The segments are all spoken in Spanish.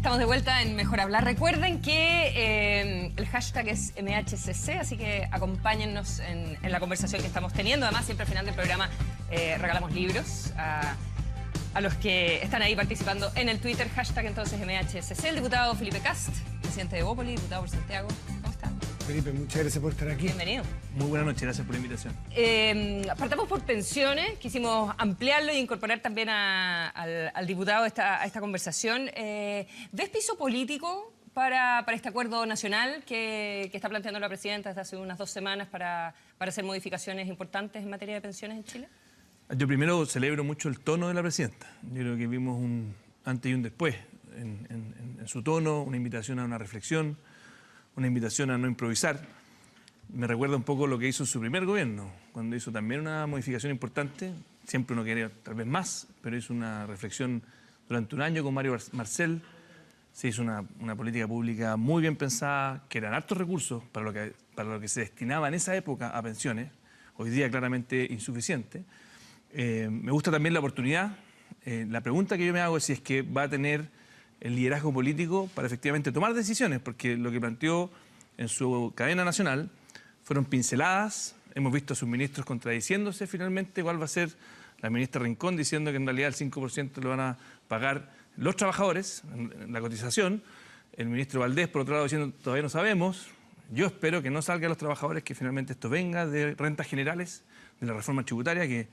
Estamos de vuelta en Mejor Hablar. Recuerden que el hashtag es MHCC, así que acompáñennos en la conversación que estamos teniendo. Además, siempre al final del programa regalamos libros a los que están ahí participando en el Twitter, hashtag entonces MHCC. El diputado Felipe Kast, presidente de Evópolis, diputado por Santiago. ¿Cómo está? Felipe, muchas gracias por estar aquí. Bienvenido. Muy buenas noches, gracias por la invitación. Partamos por pensiones, quisimos ampliarlo e incorporar también al diputado a esta conversación. ¿Ves piso político para este acuerdo nacional que está planteando la presidenta desde hace unas 2 semanas para hacer modificaciones importantes en materia de pensiones en Chile? Yo primero celebro mucho el tono de la presidenta. Yo creo que vimos un antes y un después en su tono, una invitación a una reflexión, una invitación a no improvisar. Me recuerda un poco lo que hizo en su primer gobierno, cuando hizo también una modificación importante. Siempre uno quería tal vez más, pero hizo una reflexión durante un año con Mario Marcel. Se hizo una política pública muy bien pensada, que eran hartos recursos para lo que se destinaba en esa época a pensiones, hoy día claramente insuficiente. Me gusta también la oportunidad. La pregunta que yo me hago es si es que va a tener el liderazgo político para efectivamente tomar decisiones, porque lo que planteó en su cadena nacional fueron pinceladas. Hemos visto a sus ministros contradiciéndose finalmente. ¿Cuál va a ser la ministra Rincón diciendo que en realidad el 5% lo van a pagar los trabajadores en la cotización? El ministro Valdés, por otro lado, diciendo todavía no sabemos. Yo espero que no salga a los trabajadores, que finalmente esto venga de rentas generales, de la reforma tributaria que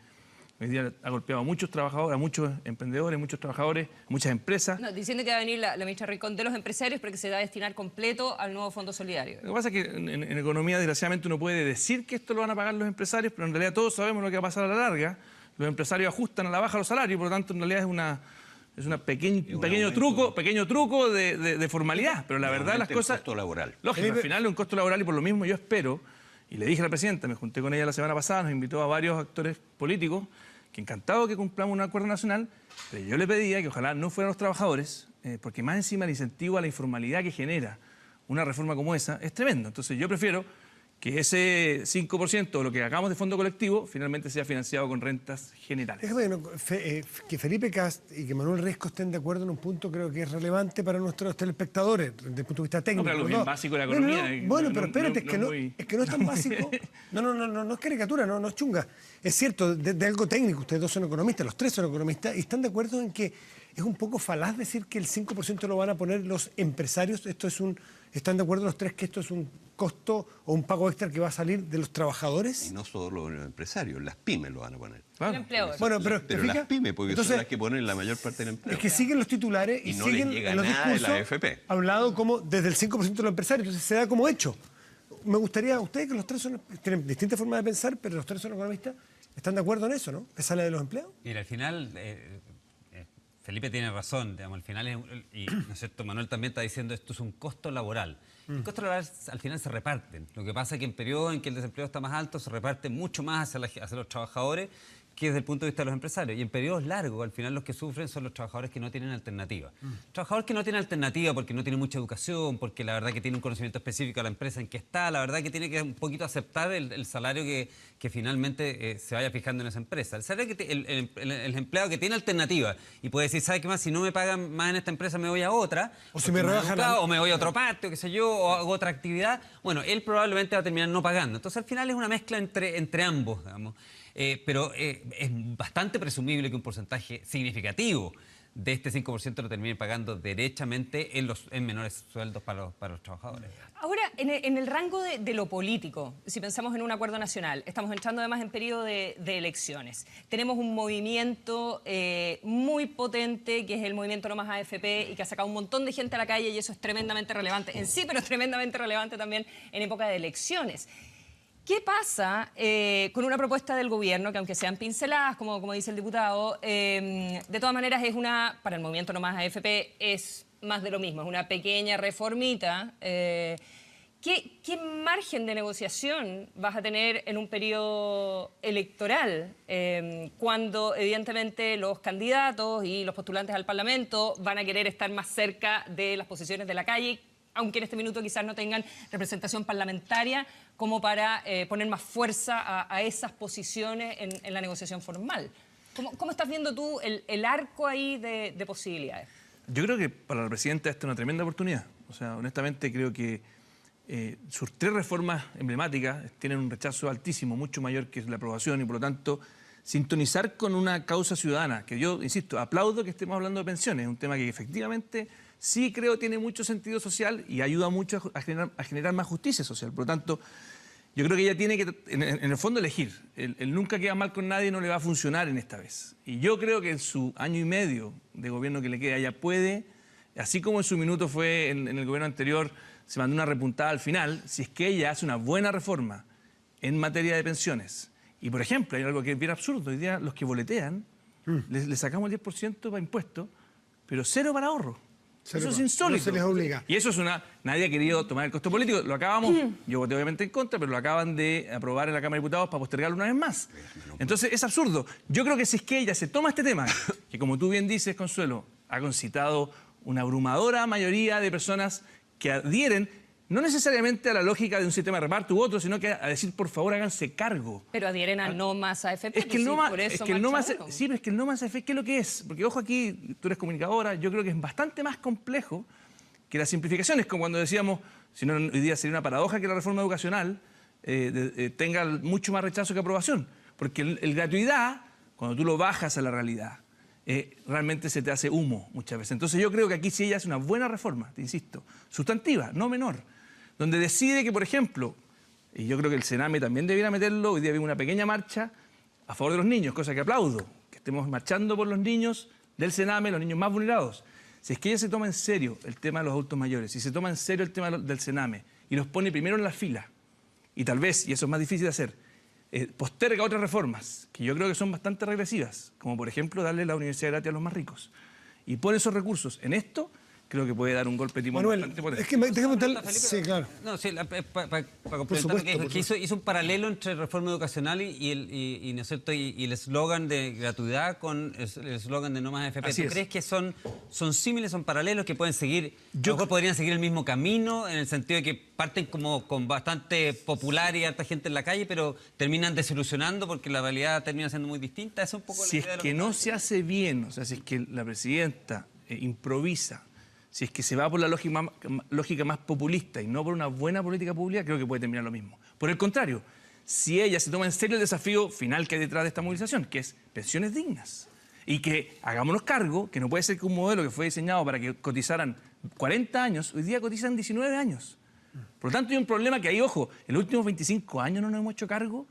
hoy día ha golpeado a muchos trabajadores, a muchos emprendedores, muchos trabajadores, muchas empresas. No, diciendo que va a venir la ministra Rincón de los empresarios, pero que se va a destinar completo al nuevo Fondo Solidario. Lo que pasa es que en economía, desgraciadamente, uno puede decir que esto lo van a pagar los empresarios, pero en realidad todos sabemos lo que va a pasar a la larga. Los empresarios ajustan a la baja los salarios, por lo tanto, en realidad es un pequeño truco de formalidad. Pero la verdad, las cosas... Un costo laboral. Lógico, al final es un costo laboral y por lo mismo yo espero, y le dije a la presidenta, me junté con ella la semana pasada, nos invitó a varios actores políticos, que encantado que cumplamos un acuerdo nacional, pero yo le pedía que ojalá no fueran los trabajadores, porque más encima el incentivo a la informalidad que genera una reforma como esa es tremendo. Entonces yo prefiero que ese 5% o lo que hagamos de fondo colectivo finalmente sea financiado con rentas generales. Déjame que Felipe Kast y que Manuel Riesco estén de acuerdo en un punto creo que es relevante para nuestros telespectadores desde el punto de vista técnico. No, pero algo bien básico de la economía. Bueno, pero espérate, es que no es tan básico. No es caricatura, no es chunga. Es cierto, de algo técnico, ustedes dos son economistas, los tres son economistas, y están de acuerdo en que es un poco falaz decir que el 5% lo van a poner los empresarios. ¿Están de acuerdo los tres que esto es un costo o un pago extra que va a salir de los trabajadores? Y no solo los empresarios, las pymes lo van a poner. Claro. Bueno, pero las pymes, porque entonces, son las que ponen la mayor parte del empleo. Es que siguen los titulares y no siguen les llega en los nada de discursos la AFP. hablado como desde el 5% de los empresarios. Entonces se da como hecho. Me gustaría, ustedes que los tres tienen distintas formas de pensar, pero los tres son economistas, ¿están de acuerdo en eso, no? ¿Que sale de los empleos? Mira, al final... Felipe tiene razón, digamos, al final, y ¿no es cierto? Manuel también está diciendo esto es un costo laboral. El costo laboral al final se reparten. Lo que pasa es que en periodos en que el desempleo está más alto se reparte mucho más hacia los trabajadores que desde el punto de vista de los empresarios. Y en periodos largos, al final los que sufren son los trabajadores que no tienen alternativa. Trabajador que no tiene alternativa porque no tiene mucha educación, porque la verdad que tiene un conocimiento específico de la empresa en que está, la verdad que tiene que un poquito aceptar el salario que finalmente se vaya fijando en esa empresa. El salario el empleado que tiene alternativa y puede decir, ¿sabe qué más? Si no me pagan más en esta empresa me voy a otra. O si me rebajan o me voy a otro parte, o qué sé yo, o hago otra actividad. Bueno, él probablemente va a terminar no pagando. Entonces al final es una mezcla entre ambos, digamos. Pero es bastante presumible que un porcentaje significativo de este 5% lo termine pagando derechamente en menores sueldos para los trabajadores. Ahora, en el rango de lo político, si pensamos en un acuerdo nacional, estamos entrando además en periodo de elecciones. Tenemos un movimiento muy potente, que es el movimiento No Más AFP, y que ha sacado un montón de gente a la calle, y eso es tremendamente relevante en sí, pero es tremendamente relevante también en época de elecciones. ¿Qué pasa con una propuesta del gobierno que, aunque sean pinceladas, como dice el diputado, de todas maneras es para el movimiento No Más AFP es más de lo mismo, es una pequeña reformita? ¿Qué margen de negociación vas a tener en un periodo electoral cuando evidentemente los candidatos y los postulantes al Parlamento van a querer estar más cerca de las posiciones de la calle, aunque en este minuto quizás no tengan representación parlamentaria como para poner más fuerza a esas posiciones en la negociación formal? ¿Cómo estás viendo tú el arco ahí de posibilidades? Yo creo que para la presidenta esta es una tremenda oportunidad. O sea, honestamente creo que sus 3 reformas emblemáticas tienen un rechazo altísimo, mucho mayor que la aprobación, y por lo tanto sintonizar con una causa ciudadana, que yo, insisto, aplaudo que estemos hablando de pensiones, es un tema que efectivamente sí creo tiene mucho sentido social y ayuda mucho a generar más justicia social. Por lo tanto, yo creo que ella tiene que, en el fondo, elegir. El nunca queda mal con nadie no le va a funcionar en esta vez. Y yo creo que en su año y medio de gobierno que le queda, ella puede, así como en su minuto fue en el gobierno anterior, se mandó una repuntada al final, si es que ella hace una buena reforma en materia de pensiones. Y, por ejemplo, hay algo que es bien absurdo. Hoy día los que boletean, les sacamos el 10% para impuestos, pero 0 para ahorro. Eso es insólito. No se les obliga. Y eso es nadie ha querido tomar el costo político. Lo acabamos, yo voté obviamente en contra, pero lo acaban de aprobar en la Cámara de Diputados para postergarlo una vez más. Entonces es absurdo. Yo creo que si es que ella se toma este tema, que como tú bien dices, Consuelo, ha concitado una abrumadora mayoría de personas que adhieren, no necesariamente a la lógica de un sistema de reparto u otro, sino que a decir, por favor, háganse cargo. Pero adhieren al no más AFP. Es que el no más, por eso es que el no más, marcha uno. sí, pero es que el no más AFP, ¿qué es lo que es? Porque, ojo, aquí tú eres comunicadora, yo creo que es bastante más complejo que las simplificaciones, como cuando decíamos, si no, hoy día sería una paradoja que la reforma educacional tenga mucho más rechazo que aprobación. Porque el gratuidad, cuando tú lo bajas a la realidad, realmente se te hace humo muchas veces. Entonces yo creo que aquí sí ella hace una buena reforma, te insisto, sustantiva, no menor, donde decide que, por ejemplo, y yo creo que el Sename también debiera meterlo, hoy día vimos una pequeña marcha a favor de los niños, cosa que aplaudo, que estemos marchando por los niños del Sename, los niños más vulnerados. Si es que ella se toma en serio el tema de los adultos mayores, si se toma en serio el tema del Sename y los pone primero en la fila, y tal vez, y eso es más difícil de hacer, posterga otras reformas, que yo creo que son bastante regresivas, como por ejemplo darle la universidad gratis a los más ricos, y pone esos recursos en esto, creo que puede dar un golpe de timón bastante potente. Es que déjame preguntarle... Sí, claro. No, sí, para complementar lo que hizo un paralelo entre reforma educacional y ¿no es cierto? Y el eslogan de gratuidad con el eslogan de no más AFP. ¿Tú crees que son símiles, son paralelos, que pueden seguir, a lo mejor podrían seguir el mismo camino, en el sentido de que parten como con bastante popular y harta gente en la calle, pero terminan desilusionando porque la realidad termina siendo muy distinta? Esa es un poco la idea. Si es que no se hace bien, o sea, si es que la presidenta improvisa, si es que se va por la lógica más populista y no por una buena política pública, creo que puede terminar lo mismo. Por el contrario, si ella se toma en serio el desafío final que hay detrás de esta movilización, que es pensiones dignas, y que hagámonos cargo, que no puede ser que un modelo que fue diseñado para que cotizaran 40 años, hoy día cotizan 19 años. Por lo tanto, hay un problema que ahí, ojo, en los últimos 25 años no nos hemos hecho cargo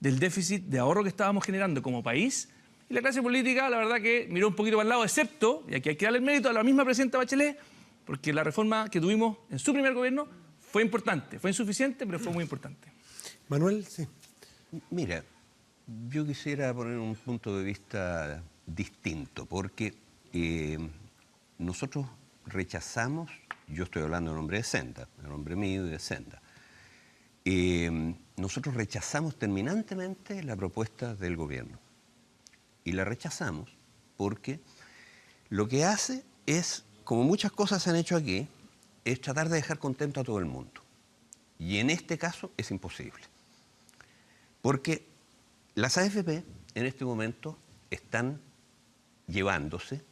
del déficit de ahorro que estábamos generando como país. Y la clase política, la verdad que miró un poquito para el lado, excepto, y aquí hay que darle el mérito a la misma presidenta Bachelet, porque la reforma que tuvimos en su primer gobierno fue importante, fue insuficiente, pero fue muy importante. Manuel, sí. Mira, yo quisiera poner un punto de vista distinto, porque nosotros rechazamos, yo estoy hablando en nombre de Senda, en nombre mío y de Senda, nosotros rechazamos terminantemente la propuesta del gobierno. Y la rechazamos porque lo que hace es, como muchas cosas se han hecho aquí, es tratar de dejar contento a todo el mundo. Y en este caso es imposible. Porque las AFP en este momento están llevándose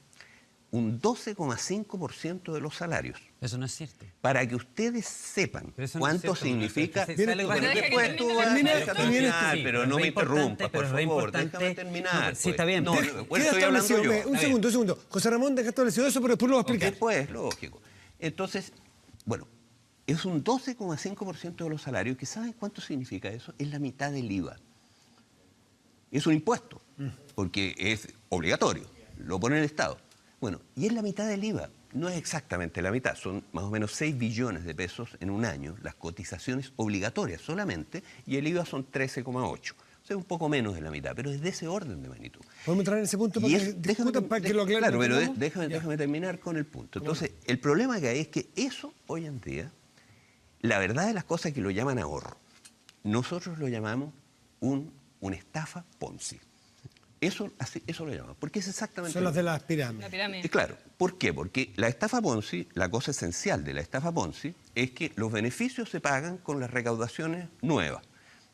un 12,5% de los salarios. Eso no es cierto. Para que ustedes sepan cuánto significa... Pero no me interrumpa, por favor, déjame terminar. Sí, está bien. No, estoy hablando yo. Un segundo. José Ramón deja establecido eso, pero después lo va a explicar. Después, lógico. Entonces, bueno, es un 12,5% de los salarios, que ¿saben cuánto significa eso? Es la mitad del IVA. Es un impuesto, porque es obligatorio, lo pone el Estado. Bueno, y es la mitad del IVA. No es exactamente la mitad, son más o menos 6 billones de pesos en un año, las cotizaciones obligatorias solamente, y el IVA son 13,8. O sea, un poco menos de la mitad, pero es de ese orden de magnitud. ¿Podemos entrar en ese punto para que discutan, para que lo aclaren? Claro, pero déjame terminar con el punto. Entonces, el problema que hay es que eso, hoy en día, la verdad de las cosas es que lo llaman ahorro. Nosotros lo llamamos una estafa Ponzi. Eso lo llamamos, porque es exactamente... Son las de las pirámides. La pirámide. Claro. ¿Por qué? Porque la estafa Ponzi, la cosa esencial de la estafa Ponzi es que los beneficios se pagan con las recaudaciones nuevas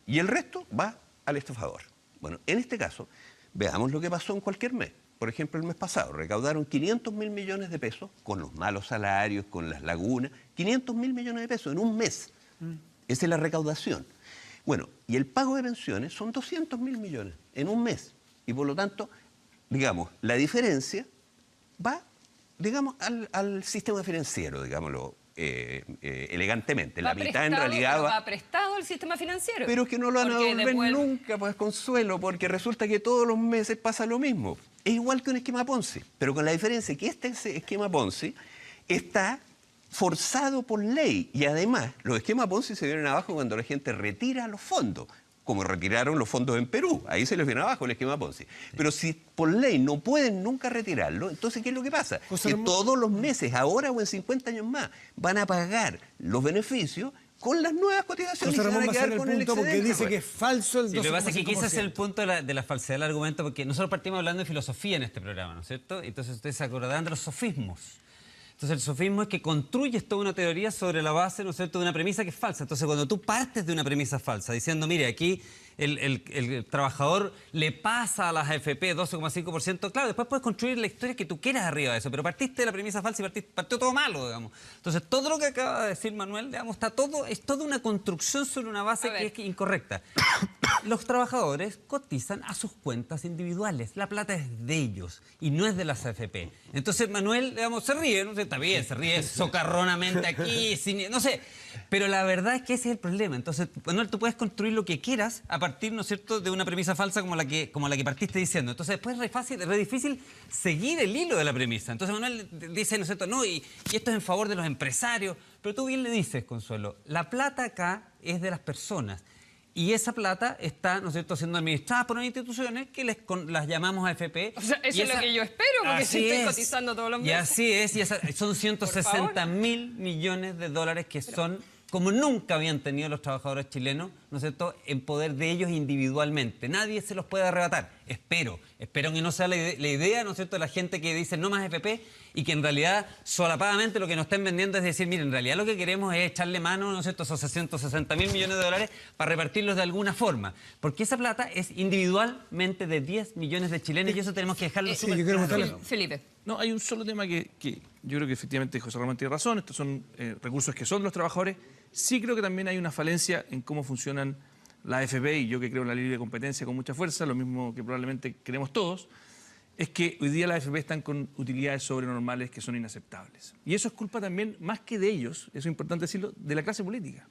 y el resto va al estafador. Bueno, en este caso, veamos lo que pasó en cualquier mes. por ejemplo, el mes pasado, recaudaron 500.000 millones de pesos con los malos salarios, con las lagunas, 500.000 millones de pesos en un mes. Esa es la recaudación. Bueno, y el pago de pensiones son 200.000 millones en un mes. Y por lo tanto, digamos, la diferencia va, digamos, al sistema financiero, digámoslo elegantemente. La mitad en realidad va prestado el sistema financiero. Pero es que no lo van a devolver nunca, pues, Consuelo, porque resulta que todos los meses pasa lo mismo. Es igual que un esquema Ponzi, pero con la diferencia que este esquema Ponzi está forzado por ley, y además los esquemas Ponzi se vienen abajo cuando la gente retira los fondos, como retiraron los fondos en Perú, ahí se les viene abajo el esquema Ponzi. Pero si por ley no pueden nunca retirarlo, entonces ¿qué es lo que pasa? Que todos los meses, ahora o en 50 años más, van a pagar los beneficios con las nuevas cotizaciones. José Ramón va a ser el con punto porque dice que es falso el 12%. Lo que pasa es que quizás es el punto de la falsedad del argumento, porque nosotros partimos hablando de filosofía en este programa, ¿no es cierto? Entonces ustedes se acordarán de los sofismos. Entonces el sofismo es que construyes toda una teoría sobre la base, ¿no es cierto?, de una premisa que es falsa. Entonces cuando tú partes de una premisa falsa, diciendo, mire, aquí el trabajador le pasa a las AFP 12,5%, claro, después puedes construir la historia que tú quieras arriba de eso, pero partiste de la premisa falsa y partió todo malo, digamos. Entonces todo lo que acaba de decir Manuel, digamos, es toda una construcción sobre una base que es incorrecta. Los trabajadores cotizan a sus cuentas individuales, la plata es de ellos y no es de las AFP. Entonces Manuel, digamos, se ríe, no sé, está bien, se ríe socarronamente aquí, no sé, pero la verdad es que ese es el problema. Entonces, Manuel, tú puedes construir lo que quieras a partir, ¿no es cierto?, de una premisa falsa como la que partiste diciendo. Entonces después es re difícil seguir el hilo de la premisa. Entonces Manuel dice, ¿no es cierto?, no, y esto es en favor de los empresarios, pero tú bien le dices, Consuelo, la plata acá es de las personas. Y esa plata está, ¿no es cierto?, siendo administrada por unas instituciones que las llamamos AFP. O sea, eso es lo que yo espero, porque si estoy cotizando todos los meses. Y así es, son 160.000 millones de dólares que son, como nunca habían tenido los trabajadores chilenos, ¿no es cierto?, en poder de ellos individualmente. Nadie se los puede arrebatar. Espero que no sea la idea, ¿no es cierto?, de la gente que dice no más AFP y que en realidad solapadamente lo que nos estén vendiendo es decir, miren, en realidad lo que queremos es echarle mano, ¿no es cierto?, esos 160.000 millones de dólares para repartirlos de alguna forma. Porque esa plata es individualmente de 10 millones de chilenos y eso tenemos que dejarlo súper claro. Felipe. No, hay un solo tema que yo creo que efectivamente José Ramón tiene razón. Estos son recursos que son de los trabajadores. Sí creo que también hay una falencia en cómo funcionan la AFP, y yo que creo en la libre competencia con mucha fuerza, lo mismo que probablemente queremos todos, es que hoy día las AFP están con utilidades sobrenormales que son inaceptables. Y eso es culpa también, más que de ellos, eso es importante decirlo, de la clase política.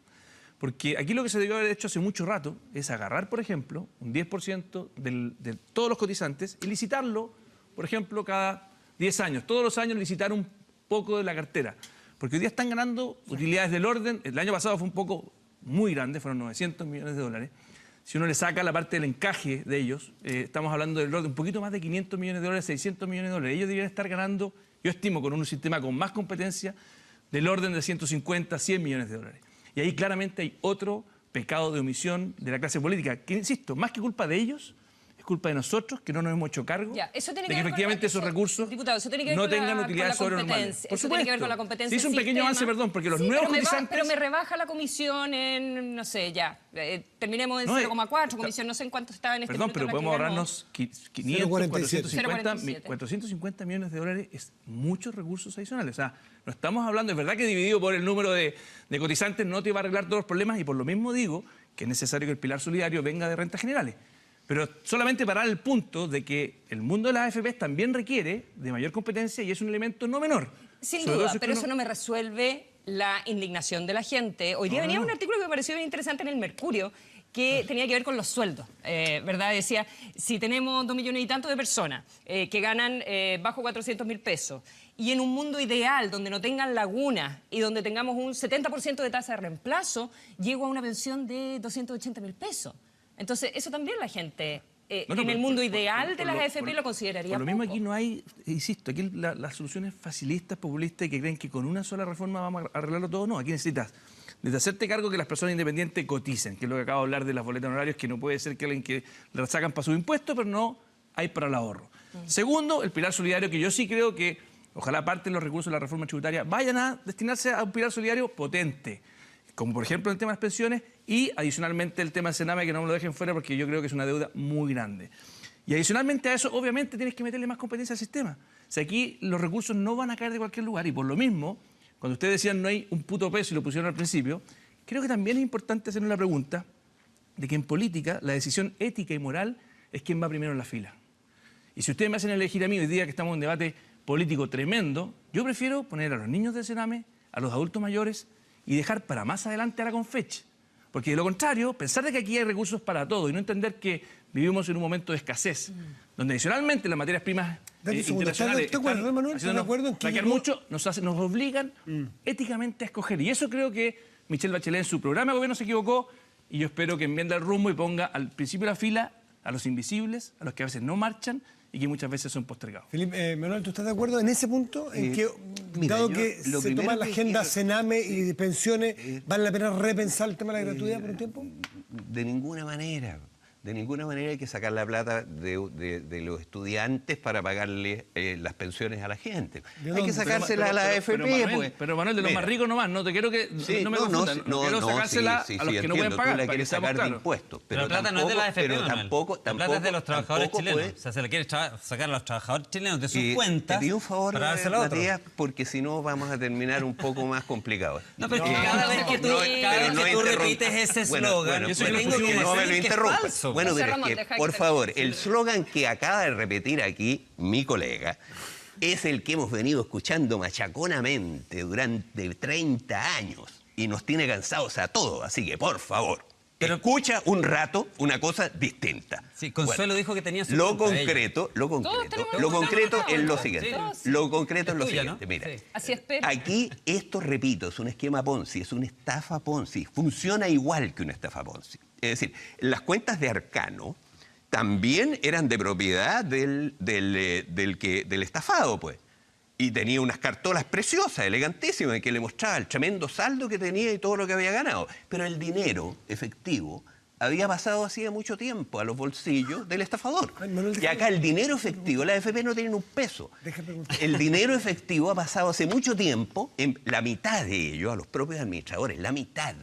Porque aquí lo que se debió haber hecho hace mucho rato es agarrar, por ejemplo, un 10% de todos los cotizantes y licitarlo, por ejemplo, cada 10 años. Todos los años licitar un poco de la cartera. Porque hoy día están ganando utilidades del orden. El año pasado fue un poco muy grande, fueron 900 millones de dólares. Si uno le saca la parte del encaje de ellos, estamos hablando del orden un poquito más de 500 millones de dólares, 600 millones de dólares. Ellos deberían estar ganando, yo estimo, con un sistema con más competencia, del orden de 150, 100 millones de dólares. Y ahí claramente hay otro pecado de omisión de la clase política, que, insisto, más que culpa de ellos, es culpa de nosotros, que no nos hemos hecho cargo de que efectivamente esos recursos no tengan utilidades sobrenormales. Por supuesto. Tiene que ver con la competencia. Se hizo un pequeño avance, perdón, porque los nuevos cotizantes... Pero me rebaja la comisión en, no sé, ya. Terminemos en 0,4, comisión no sé en cuánto estaba en este momento. Perdón, pero podemos ahorrarnos 500, 0,47. 450 millones de dólares, es muchos recursos adicionales. O sea, no estamos hablando, es verdad que dividido por el número de cotizantes no te va a arreglar todos los problemas, y por lo mismo digo que es necesario que el pilar solidario venga de rentas generales. Pero solamente parar el punto de que el mundo de las AFP también requiere de mayor competencia y es un elemento no menor. Sin duda, pero eso no me resuelve la indignación de la gente. Hoy día venía un artículo que me pareció bien interesante en el Mercurio, que tenía que ver con los sueldos, ¿verdad? Decía, si tenemos 2 millones y tantos de personas que ganan bajo 400.000 pesos, y en un mundo ideal donde no tengan lagunas y donde tengamos un 70% de tasa de reemplazo, llego a una pensión de 280.000 pesos. Entonces, eso también la gente, en el mundo ideal de las AFP lo consideraría Por lo poco. mismo aquí no hay, insisto, aquí las soluciones facilistas, populistas, que creen que con una sola reforma vamos a arreglarlo todo, no. Aquí necesitas desde hacerte cargo que las personas independientes coticen, que es lo que acabo de hablar de las boletas honorarias, que no puede ser que alguien que la sacan para sus impuestos, pero no hay para el ahorro. Segundo, el pilar solidario, que yo sí creo que ojalá parte de los recursos de la reforma tributaria vayan a destinarse a un pilar solidario potente, como por ejemplo el tema de las pensiones y adicionalmente el tema del Sename, que no me lo dejen fuera porque yo creo que es una deuda muy grande. Y adicionalmente a eso, obviamente, tienes que meterle más competencia al sistema. O sea, aquí los recursos no van a caer de cualquier lugar. Y por lo mismo, cuando ustedes decían no hay un puto peso y lo pusieron al principio, creo que también es importante hacernos la pregunta de que en política la decisión ética y moral es quién va primero en la fila. Y si ustedes me hacen elegir a mí hoy día que estamos en un debate político tremendo, yo prefiero poner a los niños del Sename, a los adultos mayores y dejar para más adelante a la Confech. Porque de lo contrario, pensar de que aquí hay recursos para todo y no entender que vivimos en un momento de escasez, donde adicionalmente las materias primas internacionales ¿Estás de acuerdo en que mucho, nos obligan éticamente a escoger. Y eso creo que Michelle Bachelet en su programa de gobierno se equivocó y yo espero que enmienda el rumbo y ponga al principio de la fila a los invisibles, a los que a veces no marchan y que muchas veces son postergados. Felipe, Manuel, ¿tú estás de acuerdo en ese punto? En que, mira, dado yo que lo se primero toma la que agenda quiero- Sename y de pensiones, ¿vale la pena repensar el tema de la gratuidad por un tiempo? De ninguna manera. De ninguna manera hay que sacar la plata de los estudiantes para pagarle las pensiones a la gente. Hay que sacársela a la AFP, pues. Pero Manuel, de los Mira, más ricos nomás, no te quiero que sí, no me confundan. Quiero sacársela sí, a los que no pueden entiendo, pagar, tú la para que quieres seamos sacar de claros. impuestos. Pero la plata no es de la AFP, pero Manuel. tampoco, La plata es de los trabajadores tampoco chilenos. puede- O sea, se le quiere sacar a los trabajadores chilenos de sus Y cuentas te pido un favor, para dárselo a otros. Matías, porque si no vamos a terminar un poco más complicado. No, pero es que cada vez que tú, repites ese eslogan, eso yo yo tengo que no me lo decir que es interrumpas. falso. Bueno, José pero Ramón, es deja que, que por termine. favor, el slogan que acaba de repetir aquí mi colega es el que hemos venido escuchando machaconamente durante 30 años y nos tiene cansados a todos, así que por favor, escucha un rato una cosa distinta. Sí, Consuelo dijo que tenía su Lo cuenta, ella. concreto tenemos es lo cuenta, siguiente. sí. Lo concreto es lo Es tuya, siguiente, ¿no? mira. Sí. Así espero. Aquí, esto, repito, es un esquema Ponzi, es una estafa Ponzi. Funciona igual que una estafa Ponzi. Es decir, las cuentas de Arcano también eran de propiedad del estafado, pues. Y tenía unas cartolas preciosas, elegantísimas, que le mostraba el tremendo saldo que tenía y todo lo que había ganado. Pero el dinero efectivo había pasado hacía mucho tiempo a los bolsillos del estafador. Ay, Manuel, Y acá el dinero efectivo, la AFP no tiene un peso. El dinero efectivo ha pasado hace mucho tiempo, en la mitad de ello, a los propios administradores, la mitad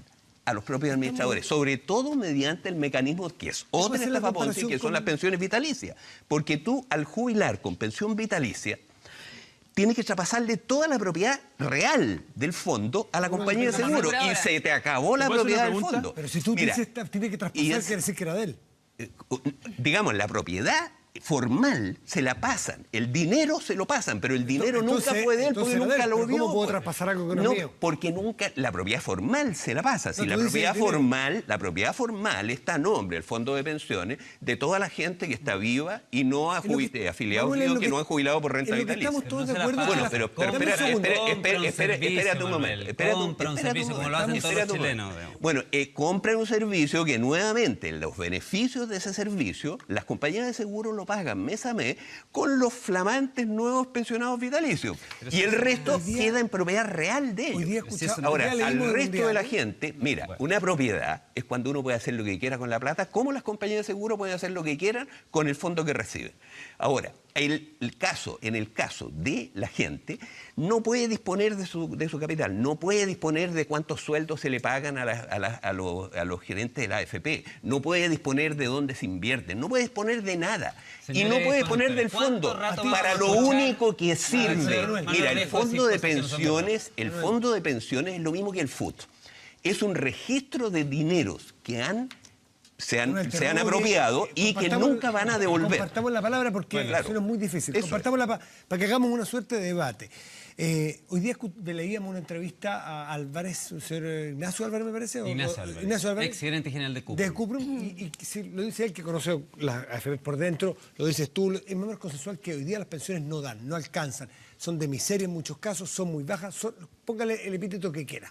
a los propios administradores, sobre todo mediante el mecanismo que es otra hacer la estafa Ponzi, comparación que son con- las pensiones vitalicias. Porque tú, al jubilar con pensión vitalicia, tienes que traspasarle toda la propiedad real del fondo a la compañía de seguro y aseguradora. se te acabó la ¿Te puedo hacer propiedad una del pregunta? fondo. Pero si tú Mira, dices tiene que y traspasar, es- quiere decir que era de él. digamos, la propiedad formal se la pasan, el dinero se lo pasan, pero el dinero Entonces- nunca fue de él porque entonces era de nunca él, lo pero vio. ¿cómo puedo pues. traspasar algo que no es mío? Porque nunca, la propiedad formal se la pasa. Si No, la tú dices propiedad el dinero. la propiedad formal está a nombre del fondo de pensiones de toda la gente que está viva y no ha Es lo que- afiliados Manuel, es lo que no han jubilado por renta en lo que vitalicia. estamos todos de no se la acuerdo. pasan. que Bueno, la- pero Dame un espera, segundo. espérate un momento. Espérate un Compra un espérate servicio como lo momento, hacen todos espérate los un momento. chilenos, digamos. Bueno, compran un servicio que nuevamente los beneficios de ese servicio, las compañías de seguro lo pagan mes a mes con los flamantes nuevos pensionados vitalicios. Y el resto hoy día- queda en propiedad real de Hoy día ellos. escuchaba- Ahora, hoy día leímos al en un resto de la diario- gente, mira, una propiedad es cuando uno puede hacer lo que quiera con la plata, como las compañías de seguro pueden hacer lo que quieran con el fondo que reciben. Ahora, en el caso de la gente, no puede disponer de su capital, no puede disponer de cuántos sueldos se le pagan a los gerentes de la AFP, no puede disponer de dónde se invierten, no puede disponer de nada. Y Señores, no puede disponer del ¿cuánto fondo rato para vamos a lo escuchar? único que sirve. Manuel, Mira, el Manuel, fondo de cosas que no son pensiones, el fondo de pensiones es lo mismo que el FUT. Es un registro de dineros que se han Manuel, te se han ruego apropiado y que compartamos- nunca van a devolver. Compartamos la palabra porque Pues claro. eso es muy difícil. Eso Compartámosla para que hagamos una suerte de debate. Hoy día leíamos una entrevista a Álvarez, un señor Ignacio Álvarez, me parece. Ignacio Álvarez, ex gerente general de Cuprum. De Cuprum, y sí, lo dice él que conoce las AFP por dentro, lo dices tú, es más consensual que hoy día las pensiones no dan, no alcanzan, son de miseria en muchos casos, son muy bajas, póngale el epíteto que quiera.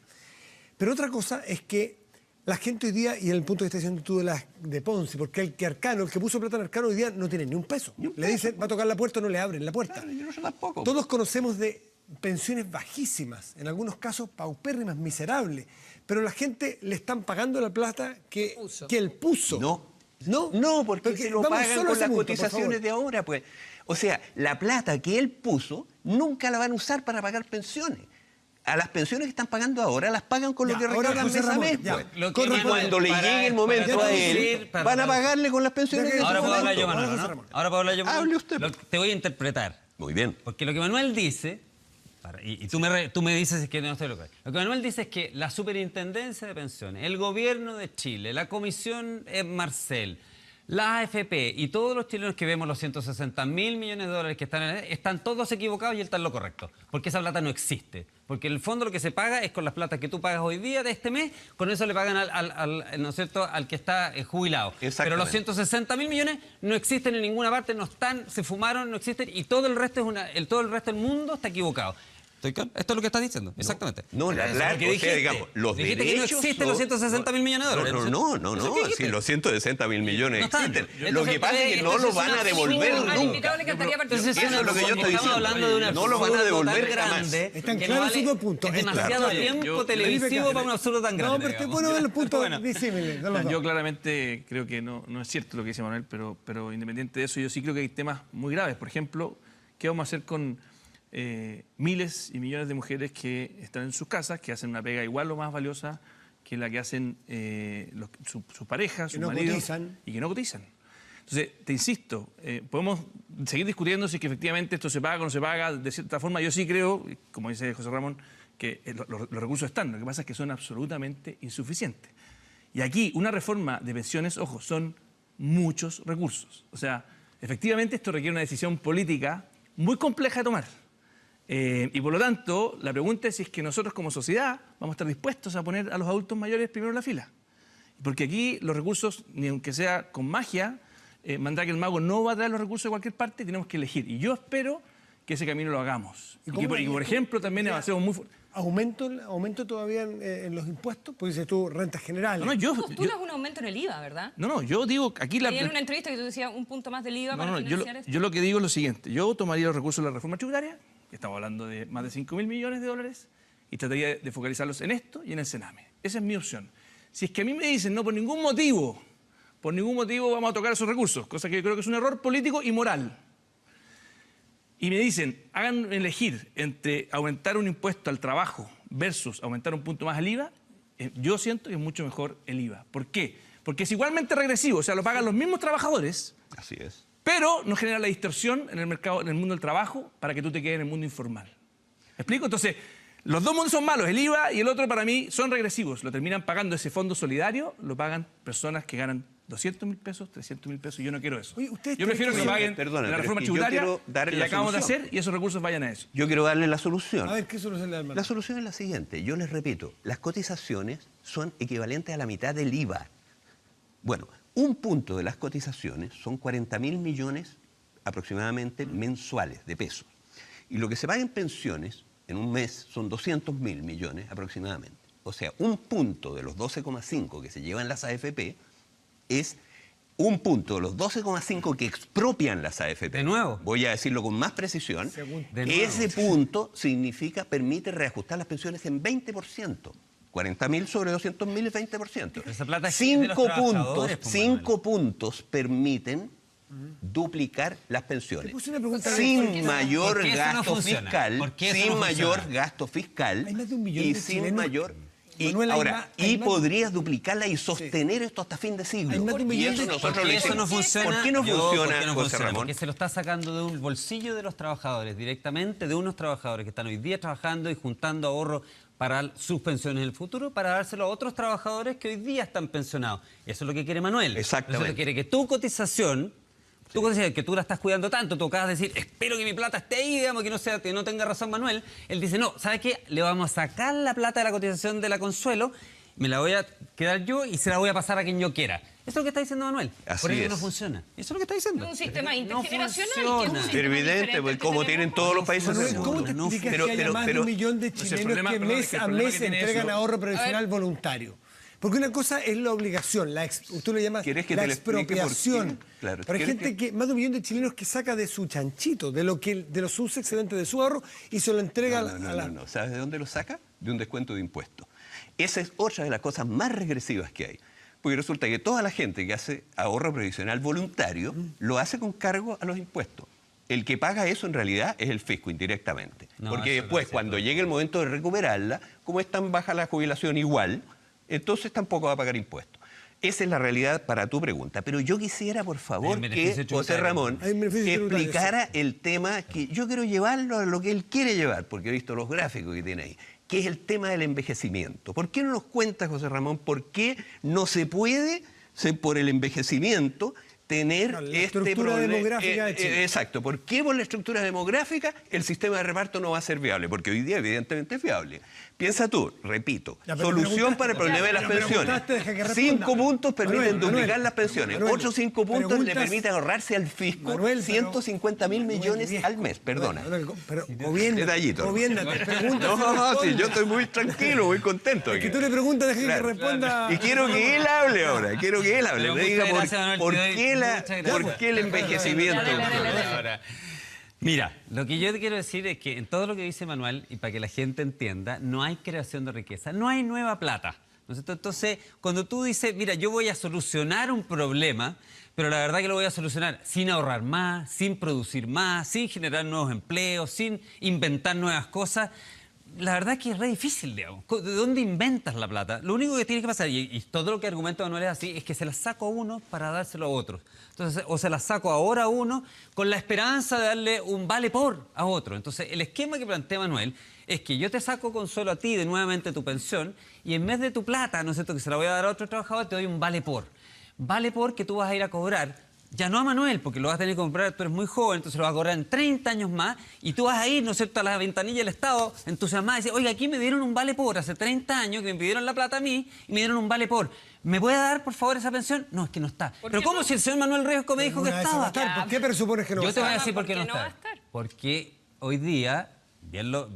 Pero otra cosa es que la gente hoy día, y en el punto que estás diciendo tú de Ponzi, porque el que puso plata en Arcano hoy día no tiene ni un peso. Le dicen, va a tocar la puerta, no le abren la puerta. Claro, yo no sé tampoco. Todos conocemos de pensiones bajísimas, en algunos casos paupérrimas, miserables, pero la gente le están pagando la plata que él puso. No, porque se lo vamos pagan solo con ese las punto, por cotizaciones favor. de ahora, pues. O sea, la plata que él puso nunca la van a usar para pagar pensiones. a las pensiones que están pagando ahora, las pagan con Ya, lo que ahora, recaudan José mes a Ramón, mes. ya. Pues. Lo que Y Manuel, cuando le para- llegue el para momento a él, decir, para- van a pagarle con las pensiones. Ya que- de Ahora ese puedo hablar yo, momento. Manuel, José ¿no? Ramón. Ahora puedo hablar yo, Manuel. Hable usted. Te voy a interpretar. Muy bien. Porque lo que Manuel dice, y tú me dices que no estoy loco. Lo que Manuel dice es que la Superintendencia de Pensiones, el Gobierno de Chile, la Comisión Marcel, la AFP y todos los chilenos que vemos los 160.000 millones de dólares que están todos equivocados y él está en lo correcto. Porque esa plata no existe. Porque en el fondo lo que se paga es con las platas que tú pagas hoy día de este mes, con eso le pagan ¿no es cierto?, al que está jubilado. Pero los 160.000 millones no existen en ninguna parte, no están, se fumaron, no existen y todo el resto todo el resto del mundo está equivocado. Esto es lo que estás diciendo, exactamente. No, Eso es la, lo que o sea, dijiste. digamos, los Dijiste derechos que no existen los 160.000 millones de dólares. No, si los 160.000 millones No están. existen. Lo que pasa es que no los van a devolver Al nunca. invitado le encantaría participar. Entonces, Eso es lo que yo estoy estamos diciendo. hablando de una No lo van a devolver tan jamás. grande. Están que claros no sus dos puntos. Es Está demasiado claro. tiempo Yo- televisivo Felipe, para un absurdo tan grande. No, pero te digamos. bueno ver los puntos Bueno. disímiles de los dos. Yo claramente creo que no es cierto lo que dice Manuel, pero independiente de eso, yo sí creo que hay temas muy graves. Por ejemplo, ¿qué vamos a hacer con miles y millones de mujeres que están en sus casas, que hacen una pega igual o más valiosa que la que hacen sus parejas, sus no maridos, cotizan. y que no cotizan? Entonces, te insisto, podemos seguir discutiendo si es que efectivamente esto se paga o no se paga. De cierta forma, yo sí creo, como dice José Ramón, que los recursos están. Lo que pasa es que son absolutamente insuficientes. Y aquí, una reforma de pensiones, ojo, son muchos recursos. O sea, efectivamente esto requiere una decisión política muy compleja de tomar. Y por lo tanto, la pregunta es si es que nosotros como sociedad vamos a estar dispuestos a poner a los adultos mayores primero en la fila. Porque aquí los recursos, ni aunque sea con magia, Mandrake el Mago no va a traer los recursos de cualquier parte, tenemos que elegir. Y yo espero que ese camino lo hagamos. Y que, por ejemplo, también avancemos muy fuerte. ¿Aumento todavía en los impuestos? Pues dices tú, rentas generales. Tú postulas un aumento en el IVA, ¿verdad? No, yo digo aquí Y en una entrevista que tú decías un punto más del IVA para financiar esto. yo lo que digo es lo siguiente. Yo tomaría los recursos de la reforma tributaria, que estamos hablando de más de 5.000 millones de dólares, y trataría de focalizarlos en esto y en el Sename. Esa es mi opción. Si es que a mí me dicen, no, por ningún motivo vamos a tocar esos recursos, cosa que yo creo que es un error político y moral, y me dicen, hagan elegir entre aumentar un impuesto al trabajo versus aumentar un punto más el IVA, yo siento que es mucho mejor el IVA. ¿Por qué? Porque es igualmente regresivo, o sea, lo pagan los mismos trabajadores, Así es. pero no genera la distorsión en el mercado, en el mundo del trabajo, para que tú te quedes en el mundo informal. ¿Me explico? Entonces, los dos mundos son malos, el IVA y el otro para mí son regresivos. Lo terminan pagando ese fondo solidario, lo pagan personas que ganan 200.000 pesos, 300.000 pesos, y yo no quiero eso. Oye, ¿ustedes yo prefiero que lo paguen Perdona, la pero reforma es que yo tributaria quiero darle que la acabamos de solución. hacer y esos recursos vayan a eso. Yo quiero darle la solución. A ver, ¿qué solución le da el La solución es la siguiente. Yo les repito, las cotizaciones son equivalentes a la mitad del IVA. Bueno, un punto de las cotizaciones son 40.000 millones aproximadamente mensuales de pesos. Y lo que se paga en pensiones en un mes son 200.000 millones aproximadamente. O sea, un punto de los 12,5 que se llevan las AFP es un punto de los 12,5 que expropian las AFP. De nuevo. Voy a decirlo con más precisión. De nuevo. Ese punto permite reajustar las pensiones en 20%. 40.000 sobre 200.000 es 20%. Pero esa plata es de los trabajadores, pues, Cinco puntos permiten duplicar las pensiones. Te puse una pregunta Sin mayor ¿por qué eso no gasto funciona? fiscal, ¿Por qué eso sin no mayor funciona? gasto fiscal Hay más de 1 millón y de sin chilenos. mayor... Y, Manuel, hay ahora, más- hay más- podrías duplicarla y sostener esto hasta fin de siglo. Hay más de 1 Y millón eso de- nosotros Porque lo eso no hicimos. funciona. ¿Por qué no funciona, ¿por qué no José funciona? Ramón? Porque se lo está sacando de un bolsillo de los trabajadores, directamente de unos trabajadores que están hoy día trabajando y juntando ahorros para sus pensiones en el futuro, para dárselo a otros trabajadores que hoy día están pensionados. Eso es lo que quiere Manuel. Exactamente. Eso quiere que tu cotización, que tú la estás cuidando tanto, tú acabas de decir, espero que mi plata esté ahí, digamos, que no tenga razón Manuel. Él dice, no, ¿sabes qué? Le vamos a sacar la plata de la cotización de la Consuelo, me la voy a quedar yo y se la voy a pasar a quien yo quiera. Eso es lo que está diciendo Manuel. Así Por eso es. no funciona. Eso es lo que está diciendo. Un sistema No intergeneracional. que es un funciona. sistema Pero evidente, diferente pues, al que como tenemos tienen hoy. todos los países Manuel, del ¿cómo mundo. te explicas Pero- que haya pero- más de pero- 1 millón de Pues el chilenos problema- que perdón, mes es que el a problema mes que tiene entregan eso- ahorro previsional voluntario? Porque una cosa es la obligación, tú lo llamas ¿Quieres que la te lo explique por qué? expropiación. Claro, Pero hay ¿quieres gente que más de 1 millón de chilenos que saca de su chanchito, de los subexcedentes de su ahorro y se lo entrega a la... No. ¿Sabes de dónde lo saca? De un descuento de impuestos. Esa es otra de las cosas más regresivas que hay. Porque resulta que toda la gente que hace ahorro previsional voluntario lo hace con cargo a los impuestos. el que paga eso en realidad es el fisco indirectamente. No, porque eso después, no es cuando cierto. llegue el momento de recuperarla, como es tan baja la jubilación igual, entonces tampoco va a pagar impuestos. Esa es la realidad para tu pregunta. Pero yo quisiera, por Hay favor, un beneficio que José tributario. Ramón Hay un beneficio tributario, explicara el tema que yo quiero llevarlo a lo que él quiere llevar, porque he visto los gráficos que tiene ahí, que es el tema del envejecimiento. ¿Por qué no nos cuenta, José Ramón, por qué no se puede, por el envejecimiento, tener La este estructura problema? demográfica de Chile. Exacto. ¿Por qué por la estructura demográfica el sistema de reparto no va a ser viable? Porque hoy día evidentemente es viable. Piensa tú, repito, Ya, pero solución preguntaste- para el problema de las Ya, pero pensiones. preguntaste, deja que responda. 5 puntos permiten Manuel, duplicar Manuel, las pensiones. Manuel, Otros 5 puntos le preguntas- permiten ahorrarse al fisco Manuel, pero- 150 mil Manuel, millones viejo. al mes. Perdona. Manuel, pero gobiérnate, Detallito. gobiérnate, pregúntale, No, sí, responde. yo estoy muy tranquilo, muy contento. Es que aquí. tú le preguntas, deja Claro. que responda. Y quiero que él hable ahora, quiero que él hable. Pero Me muchas diga gracias, Manuel, por te doy qué muchas gracias. por qué el envejecimiento. Ahora, mira, lo que yo te quiero decir es que en todo lo que dice Manuel, y para que la gente entienda, no hay creación de riqueza, no hay nueva plata. ¿No es cierto? Entonces, cuando tú dices, mira, yo voy a solucionar un problema, pero la verdad que lo voy a solucionar sin ahorrar más, sin producir más, sin generar nuevos empleos, sin inventar nuevas cosas, la verdad es que es re difícil, digamos. ¿De dónde inventas la plata? Lo único que tiene que pasar, y todo lo que argumenta Manuel es así, es que se la saco a uno para dárselo a otros. Entonces, o se la saco ahora a uno con la esperanza de darle un vale por a otro. Entonces, el esquema que plantea Manuel es que yo te saco consuelo a ti de nuevamente tu pensión y en vez de tu plata, ¿no es cierto?, que se la voy a dar a otro trabajador, te doy un vale por. Vale por que tú vas a ir a cobrar. Ya no a Manuel, porque lo vas a tener que comprar, tú eres muy joven, entonces lo vas a cobrar en 30 años más y tú vas a ir, ¿no es cierto?, a la ventanilla del Estado entusiasmada y decir, oiga, aquí me dieron un vale por, hace 30 años que me pidieron la plata a mí y me dieron un vale por. ¿Me puede dar, por favor, esa pensión? No, es que no está. ¿Por Pero qué ¿cómo no? si el señor Manuel Riesco me dijo que Una de esas va a estaba? estar. ¿Por qué presupones que no va a Yo te voy a estar? decir por qué ¿Por no qué no va a está. estar? Porque hoy día,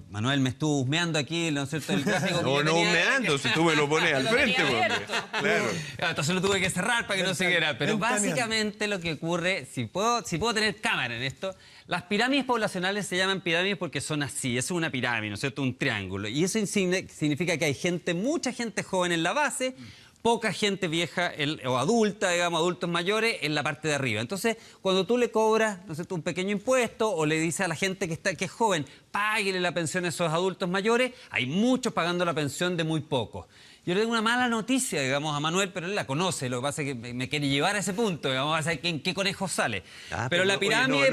Manuel me estuvo husmeando aquí, ¿no es cierto?, el gráfico que yo No tenía. humeando, si tú me lo pones al Lo frente, tenía hombre. abierto. Claro. Entonces lo tuve que cerrar para que no se viera. Pero Ventaneando. básicamente lo que ocurre, si puedo tener cámara en esto, las pirámides poblacionales se llaman pirámides porque son así, es una pirámide, ¿no es cierto?, un triángulo. Y eso significa que hay gente, mucha gente joven en la base, poca gente vieja o adulta, digamos, adultos mayores, en la parte de arriba. Entonces, cuando tú le cobras, ¿no es cierto?, un pequeño impuesto o le dices a la gente que es joven, páguele la pensión a esos adultos mayores, hay muchos pagando la pensión de muy pocos. Yo le tengo una mala noticia, digamos, a Manuel, pero él la conoce. Lo que pasa es que me quiere llevar a ese punto, digamos, a ver en qué conejo sale. Ah, pero la oye, pirámide,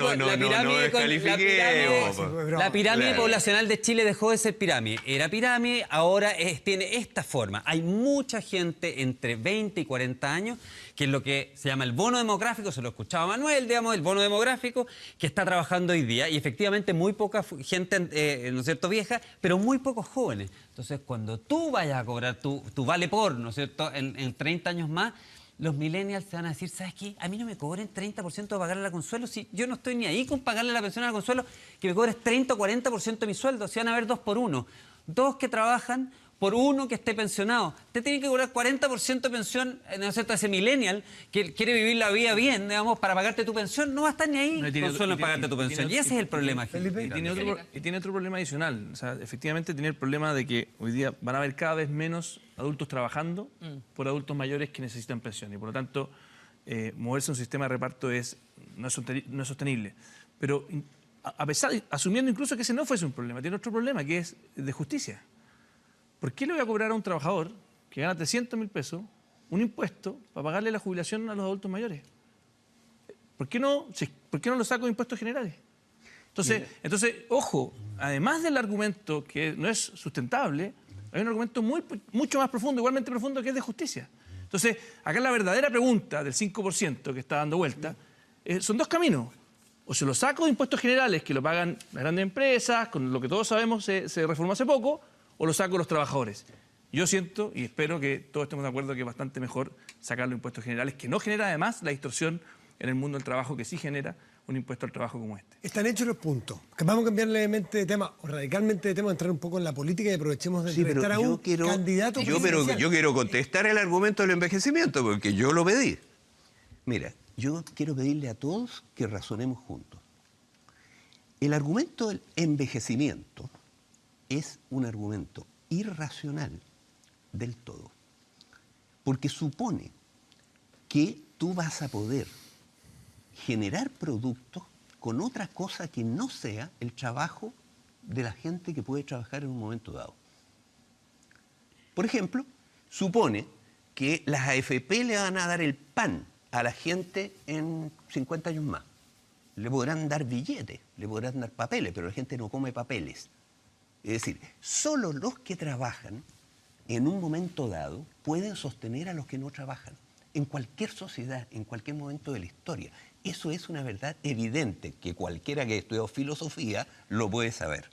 descalifiquemos. la pirámide Claro. poblacional de Chile dejó de ser pirámide. Era pirámide, ahora tiene esta forma. Hay mucha gente entre 20 y 40 años, que es lo que se llama el bono demográfico, se lo escuchaba Manuel, digamos, el bono demográfico, que está trabajando hoy día. Y efectivamente muy poca gente, ¿no es cierto?, vieja, pero muy pocos jóvenes. Entonces, cuando tú vayas a cobrar tu vale por, ¿no es cierto?, en 30 años más, los millennials te van a decir, ¿sabes qué? A mí no me cobren 30% de pagarle a la Consuelo, si yo no estoy ni ahí con pagarle la pensión a la Consuelo, que me cobres 30 o 40% de mi sueldo, si van a haber 2 por 1. 2 que trabajan por uno que esté pensionado. Te tiene que cobrar 40% de pensión, ¿no es cierto?, ese millennial que quiere vivir la vida bien, digamos, para pagarte tu pensión, no va a estar ni ahí No, y tiene Consuelo en otro- pagarte tu y pensión. tiene- Y ese es el problema. Felipe. Y tiene otro problema adicional. O sea, efectivamente tiene el problema de que hoy día van a haber cada vez menos adultos trabajando por adultos mayores que necesitan pensión. Y por lo tanto, moverse a un sistema de reparto no es sostenible. Pero asumiendo incluso que ese no fuese un problema, tiene otro problema que es de justicia. ¿Por qué le voy a cobrar a un trabajador que gana 300.000 pesos un impuesto para pagarle la jubilación a los adultos mayores? ¿Por qué no lo saco de impuestos generales? Entonces, ojo, además del argumento que no es sustentable, hay un argumento mucho más profundo, igualmente profundo, que es de justicia. Entonces, acá la verdadera pregunta del 5% que está dando vuelta, son dos caminos. O se lo saco de impuestos generales, que lo pagan las grandes empresas, con lo que todos sabemos se reformó hace poco, o lo saco de los trabajadores. Yo siento y espero que todos estemos de acuerdo que es bastante mejor sacar los impuestos generales, que no genera además la distorsión en el mundo del trabajo que sí genera un impuesto al trabajo como este. Están hechos los puntos. Que vamos a cambiar levemente de tema, o radicalmente de tema, entrar un poco en la política y aprovechemos de Sí, pero entrevistar a un candidato presidencial. yo quiero contestar el argumento del envejecimiento, porque yo lo pedí. Mira, yo quiero pedirle a todos que razonemos juntos. El argumento del envejecimiento es un argumento irracional del todo, porque supone que tú vas a poder generar productos con otra cosa que no sea el trabajo de la gente que puede trabajar en un momento dado. Por ejemplo, supone que las AFP le van a dar el pan a la gente en 50 años más. Le podrán dar billetes, le podrán dar papeles, pero la gente no come papeles. Es decir, solo los que trabajan en un momento dado pueden sostener a los que no trabajan. En cualquier sociedad, en cualquier momento de la historia. Eso es una verdad evidente, que cualquiera que haya estudiado filosofía lo puede saber.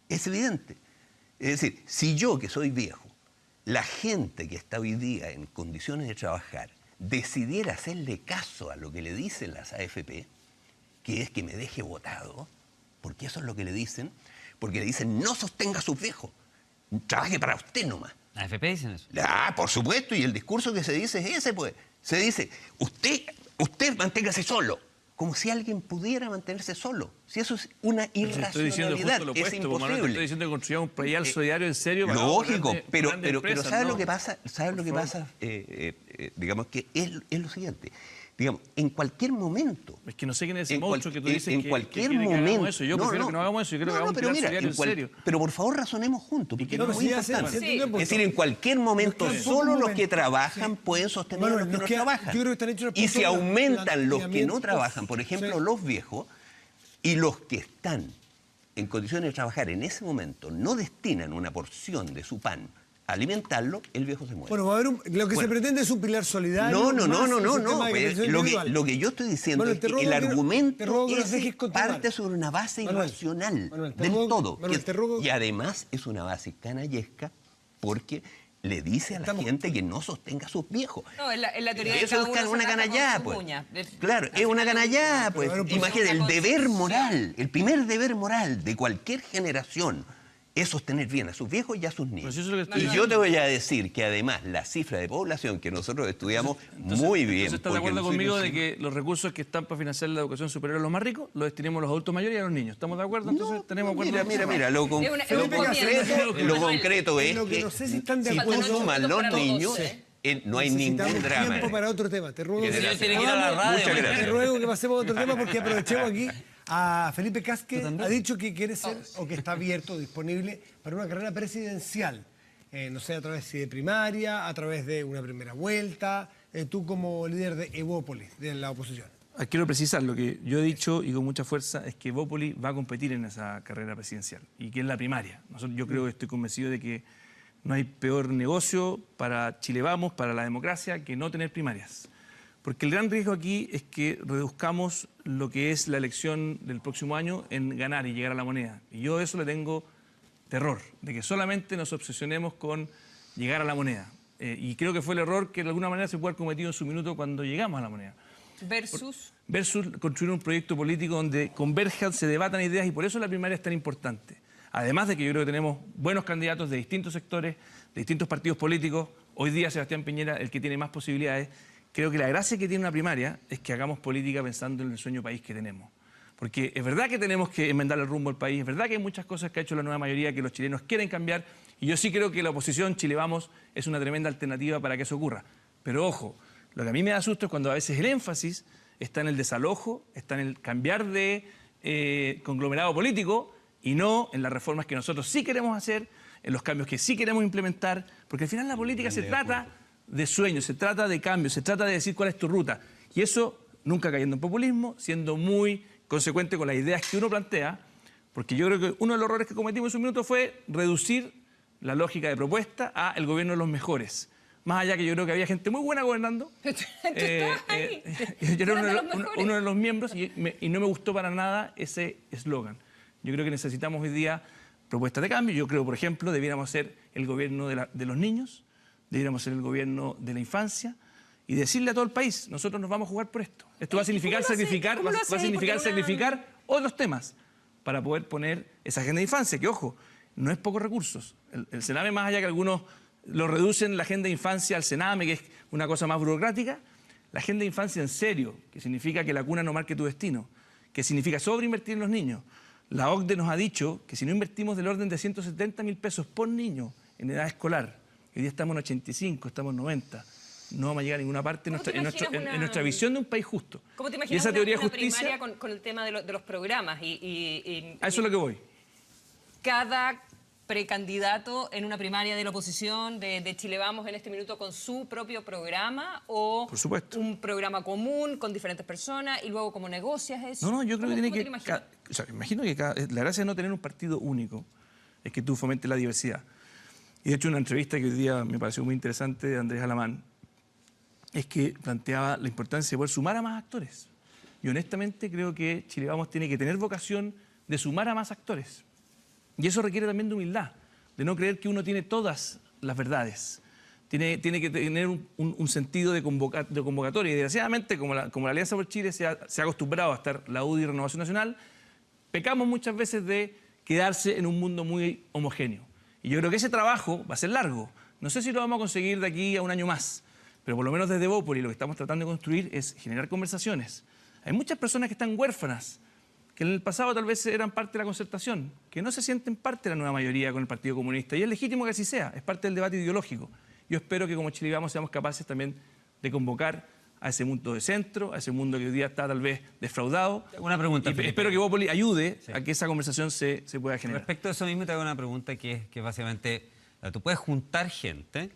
Es evidente. Es decir, si yo, que soy viejo, la gente que está hoy día en condiciones de trabajar, decidiera hacerle caso a lo que le dicen las AFP, que es que me deje botado, porque eso es lo que le dicen, porque le dicen, no sostenga a sus viejos, trabaje para usted nomás. ¿La AFP dicen eso? Ah, por supuesto, y el discurso que se dice es ese, pues. Se dice, usted manténgase solo, como si alguien pudiera mantenerse solo. Si eso es una Estoy diciendo irracionalidad, justo lo es opuesto, Manuel, imposible. estoy diciendo que construyamos un país solidario en serio. Para Lógico, grandes pero empresas, ¿sabes no. lo que pasa? ¿Sabes lo que pasa? Digamos que es lo siguiente. Digamos, en cualquier momento. Es que no sé quién es ese en monstruo que tú dices en que cualquier quiere que momento. hagamos eso. Yo prefiero que no hagamos eso. Yo creo que hagamos un pero plan mira, solidario en serio. pero por favor razonemos juntos, porque No, es muy sí, ya sé, importante. sí, entiendo el punto. Es decir, en cualquier momento Nos queda poco solo los momento. que trabajan Sí. pueden sostener a Manuel, los que nos no queda- trabajan. yo creo que están hechos los Y puntos si de aumentan los que no planteamientos. trabajan, por ejemplo, Sí. los viejos, y los que están en condiciones de trabajar en ese momento no destinan una porción de su pan a alimentarlo, el viejo se muere. Bueno, va a haber lo que se Bueno. pretende es un pilar solidario. No, no, no, más no, el no, sistema no. de Pues, protección individual. lo que yo estoy diciendo Manuel, es te que ruego el que no- te argumento ruego que nos ese dejes continuar. parte sobre una base Manuel, irracional Manuel, te del ruego- todo. Manuel, te ruego- Y además es una base canallesca porque le dice a la Estamos- gente que no sostenga a sus viejos. No, en la teoría de Eso cada es uno se una ataca con canallada, sus pues. uñas. Claro, Al es una final, canallada, pues. Pero, Imagínate, el una deber constitución. moral, el primer deber moral de cualquier generación es sostener bien a sus viejos y a sus niños. Pues eso es lo que estoy Y diciendo. yo te voy a decir que además la cifra de población que nosotros estudiamos muy bien. Entonces, ¿estás de porque acuerdo no soy conmigo de consciente- que los recursos que están para financiar la educación superior a los más ricos los destinemos a los adultos mayores y a los niños? ¿Estamos de acuerdo? Entonces, tenemos acuerdo. Mira, lo Es una- es un concreto, comienzo. lo concreto es Lo que no sé si están de si tú acuerdo. sumas los Para todos, niños, ¿eh? no hay ningún Necesitamos drama. tiempo para otro tema. Te ruego Que que, gracias. Tiene que ir a la radio. Muchas gracias. te ruego que pasemos a otro tema porque aprovechemos aquí a Felipe Casque. Ha dicho que quiere ser o que está abierto, disponible para una carrera presidencial. No sé, a través de primaria, a través de una primera vuelta. Tú como líder de Evópolis, de la oposición. Quiero precisar, lo que yo he dicho y con mucha fuerza es que Evópoli va a competir en esa carrera presidencial y que es la primaria. Yo creo que estoy convencido de que no hay peor negocio para Chile Vamos, para la democracia, que no tener primarias. Porque el gran riesgo aquí es que reduzcamos lo que es la elección del próximo año en ganar y llegar a la moneda. Y yo eso le tengo terror, de que solamente nos obsesionemos con llegar a la moneda. Y creo que fue el error que de alguna manera se puede haber cometido en su minuto cuando llegamos a la moneda. Versus. Versus construir un proyecto político donde converjan, se debatan ideas y por eso la primaria es tan importante. Además de que yo creo que tenemos buenos candidatos de distintos sectores, de distintos partidos políticos. Hoy día Sebastián Piñera, el que tiene más posibilidades. Creo que la gracia que tiene una primaria es que hagamos política pensando en el sueño país que tenemos. Porque es verdad que tenemos que enmendar el rumbo al país, es verdad que hay muchas cosas que ha hecho la nueva mayoría que los chilenos quieren cambiar y yo sí creo que la oposición Chile Vamos es una tremenda alternativa para que eso ocurra. Pero ojo, lo que a mí me da susto es cuando a veces el énfasis está en el desalojo, está en el cambiar de conglomerado político y no en las reformas que nosotros sí queremos hacer, en los cambios que sí queremos implementar, porque al final la política se trata de sueños, se trata de cambios, se trata de decir cuál es tu ruta. Y eso nunca cayendo en populismo, siendo muy consecuente con las ideas que uno plantea, porque yo creo que uno de los errores que cometimos en su minuto fue reducir la lógica de propuesta a el gobierno de los mejores. Más allá que yo creo que había gente muy buena gobernando. Tú estás ahí. Yo era Eran de los mejores. uno de los miembros y no me gustó para nada ese eslogan. Yo creo que necesitamos hoy día propuestas de cambio. Yo creo, por ejemplo, debiéramos ser el gobierno de los niños, debiéramos ser el gobierno de la infancia y decirle a todo el país, nosotros nos vamos a jugar por esto. Esto va a significar ¿Cómo lo hace? sacrificar, ¿Cómo lo va hace a ahí? significar Porque sacrificar otros temas para poder poner esa agenda de infancia, que ojo, no es pocos recursos. El Sename, más allá que algunos lo reducen la agenda de infancia al Sename, que es una cosa más burocrática, la agenda de infancia en serio, que significa que la cuna no marque tu destino, que significa sobreinvertir en los niños. La OCDE nos ha dicho que si no invertimos del orden de 170.000 pesos por niño en edad escolar, hoy día estamos en 85, estamos en 90, no vamos a llegar a ninguna parte en ¿Cómo te nuestra, imaginas en nuestra visión de un país justo. ¿Cómo te Y imaginas esa teoría de una justicia, primaria con el tema de los programas? a eso es lo que voy. Cada precandidato en una primaria de la oposición de Chile Vamos en este minuto con su propio programa o Por supuesto. un programa común con diferentes personas y luego cómo negocias eso. No, yo creo que ¿Cómo tiene te que... lo imaginas? O sea, imagino que la gracia de no tener un partido único es que tú fomentes la diversidad. Y de hecho una entrevista que hoy día me pareció muy interesante de Andrés Alamán es que planteaba la importancia de poder sumar a más actores. Y honestamente creo que Chile Vamos tiene que tener vocación de sumar a más actores. Y eso requiere también de humildad, de no creer que uno tiene todas las verdades. Tiene que tener un sentido de convocatoria. Y desgraciadamente, como la Alianza por Chile se ha acostumbrado a estar la UDI y Renovación Nacional, pecamos muchas veces de quedarse en un mundo muy homogéneo. Y yo creo que ese trabajo va a ser largo. No sé si lo vamos a conseguir de aquí a un año más, pero por lo menos desde Bópoli lo que estamos tratando de construir es generar conversaciones. Hay muchas personas que están huérfanas, que en el pasado tal vez eran parte de la concertación, que no se sienten parte de la nueva mayoría con el Partido Comunista. Y es legítimo que así sea, es parte del debate ideológico. Yo espero que como Chile Vamos seamos capaces también de convocar a ese mundo de centro, a ese mundo que hoy día está tal vez defraudado. Una pregunta, Y Felipe. espero que Bópoli ayude a que esa conversación se pueda generar. Respecto a eso mismo, te hago una pregunta que básicamente, tú puedes juntar gente,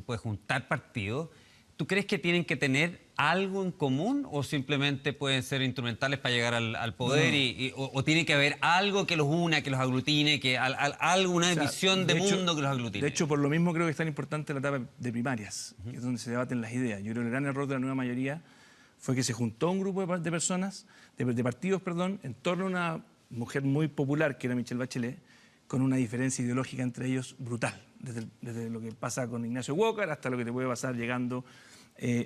puedes juntar partidos. ¿Tú crees que tienen que tener algo en común o simplemente pueden ser instrumentales para llegar al poder o tiene que haber algo que los una, que los aglutine, que alguna visión de mundo que los aglutine? De hecho, por lo mismo creo que es tan importante la etapa de primarias, que es donde se debaten las ideas. Yo creo que el gran error de la nueva mayoría fue que se juntó un grupo de personas, de partidos, en torno a una mujer muy popular, que era Michelle Bachelet, con una diferencia ideológica entre ellos brutal. Desde lo que pasa con Ignacio Walker hasta lo que te puede pasar llegando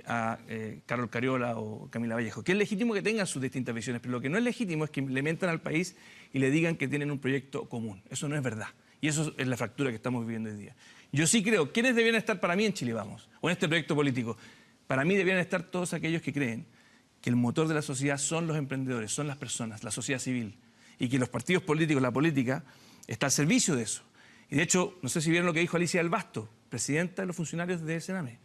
a Carlos Cariola o Camila Vallejo. Que es legítimo que tengan sus distintas visiones, pero lo que no es legítimo es que le mentan al país y le digan que tienen un proyecto común. Eso no es verdad. Y eso es la fractura que estamos viviendo hoy día. Yo sí creo, ¿quiénes debieran estar para mí en Chile Vamos? O en este proyecto político. Para mí debieran estar todos aquellos que creen que el motor de la sociedad son los emprendedores, son las personas, la sociedad civil. Y que los partidos políticos, la política, está al servicio de eso. Y de hecho, no sé si vieron lo que dijo Alicia del Basto, presidenta de los funcionarios del Sename.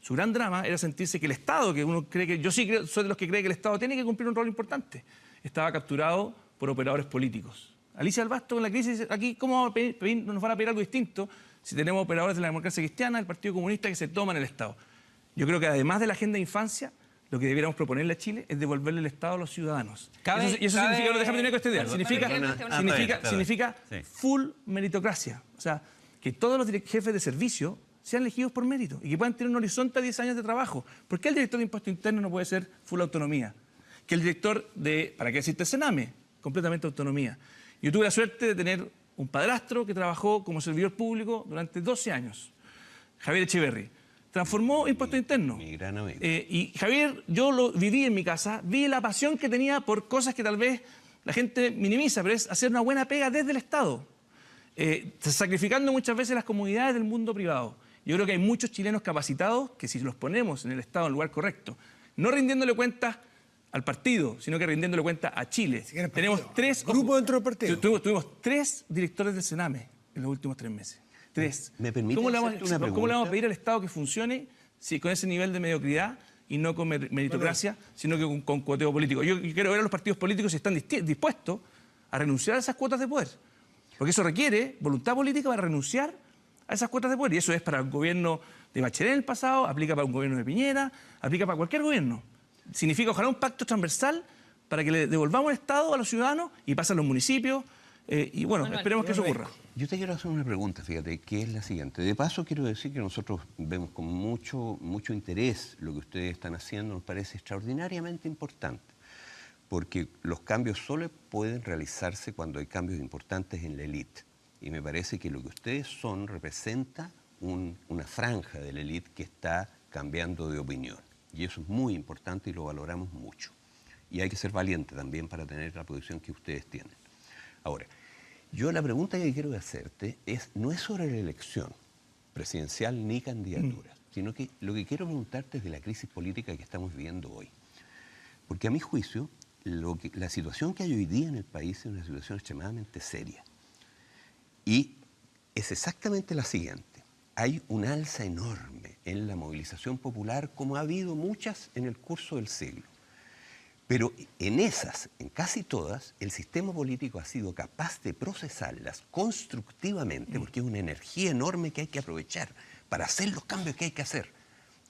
Su gran drama era sentirse que el Estado, que uno cree que... Yo sí soy de los que cree que el Estado tiene que cumplir un rol importante. Estaba capturado por operadores políticos. Alicia del Basto con la crisis dice, aquí, ¿cómo vamos a pedir, nos van a pedir algo distinto si tenemos operadores de la democracia cristiana, del Partido Comunista, que se toman el Estado? Yo creo que además de la agenda de infancia, lo que debiéramos proponerle a Chile es devolverle el Estado a los ciudadanos. Y eso significa, no, déjame terminar con esta idea, significa full meritocracia. O sea, que todos los jefes de servicio sean elegidos por mérito y que puedan tener un horizonte a 10 años de trabajo. ¿Por qué el director de Impuesto Interno no puede ser full autonomía? Que el director de, ¿para qué existe el Sename? Completamente autonomía. Yo tuve la suerte de tener un padrastro que trabajó como servidor público durante 12 años, Javier Echeverry. Transformó Impuesto Interno. Mi gran amigo. Y Javier, yo lo viví en mi casa, vi la pasión que tenía por cosas que tal vez la gente minimiza, pero es hacer una buena pega desde el Estado, sacrificando muchas veces las comunidades del mundo privado. Yo creo que hay muchos chilenos capacitados que si los ponemos en el Estado en el lugar correcto, no rindiéndole cuentas al partido, sino que rindiéndole cuentas a Chile. Tenemos 3 grupos dentro del partido. Tuvimos 3 directores del Sename en los últimos 3 meses. 3. ¿Me permite ¿Cómo le hacerte una pregunta? ¿Cómo le vamos a pedir al Estado que funcione con ese nivel de mediocridad y no con meritocracia, sino que con cuoteo político? Yo quiero ver a los partidos políticos si están dispuestos a renunciar a esas cuotas de poder. Porque eso requiere voluntad política para renunciar a esas cuotas de poder. Y eso es para el gobierno de Bachelet en el pasado, aplica para un gobierno de Piñera, aplica para cualquier gobierno. Significa ojalá un pacto transversal para que le devolvamos el Estado a los ciudadanos y pase a los municipios. Y bueno, esperemos que eso ocurra. Yo te quiero hacer una pregunta, fíjate, que es la siguiente. De paso, quiero decir que nosotros vemos con mucho interés lo que ustedes están haciendo. Nos parece extraordinariamente importante, porque los cambios solo pueden realizarse cuando hay cambios importantes en la élite. Y me parece que lo que ustedes son representa una franja de la élite que está cambiando de opinión. Y eso es muy importante y lo valoramos mucho. Y hay que ser valiente también para tener la posición que ustedes tienen. Ahora, yo la pregunta que quiero hacerte no es sobre la elección presidencial ni candidaturas, sino que lo que quiero preguntarte es de la crisis política que estamos viviendo hoy. Porque a mi juicio, la situación que hay hoy día en el país es una situación extremadamente seria. Y es exactamente la siguiente. hay un alza enorme en la movilización popular, como ha habido muchas en el curso del siglo. Pero en esas, en casi todas, el sistema político ha sido capaz de procesarlas constructivamente, porque es una energía enorme que hay que aprovechar para hacer los cambios que hay que hacer.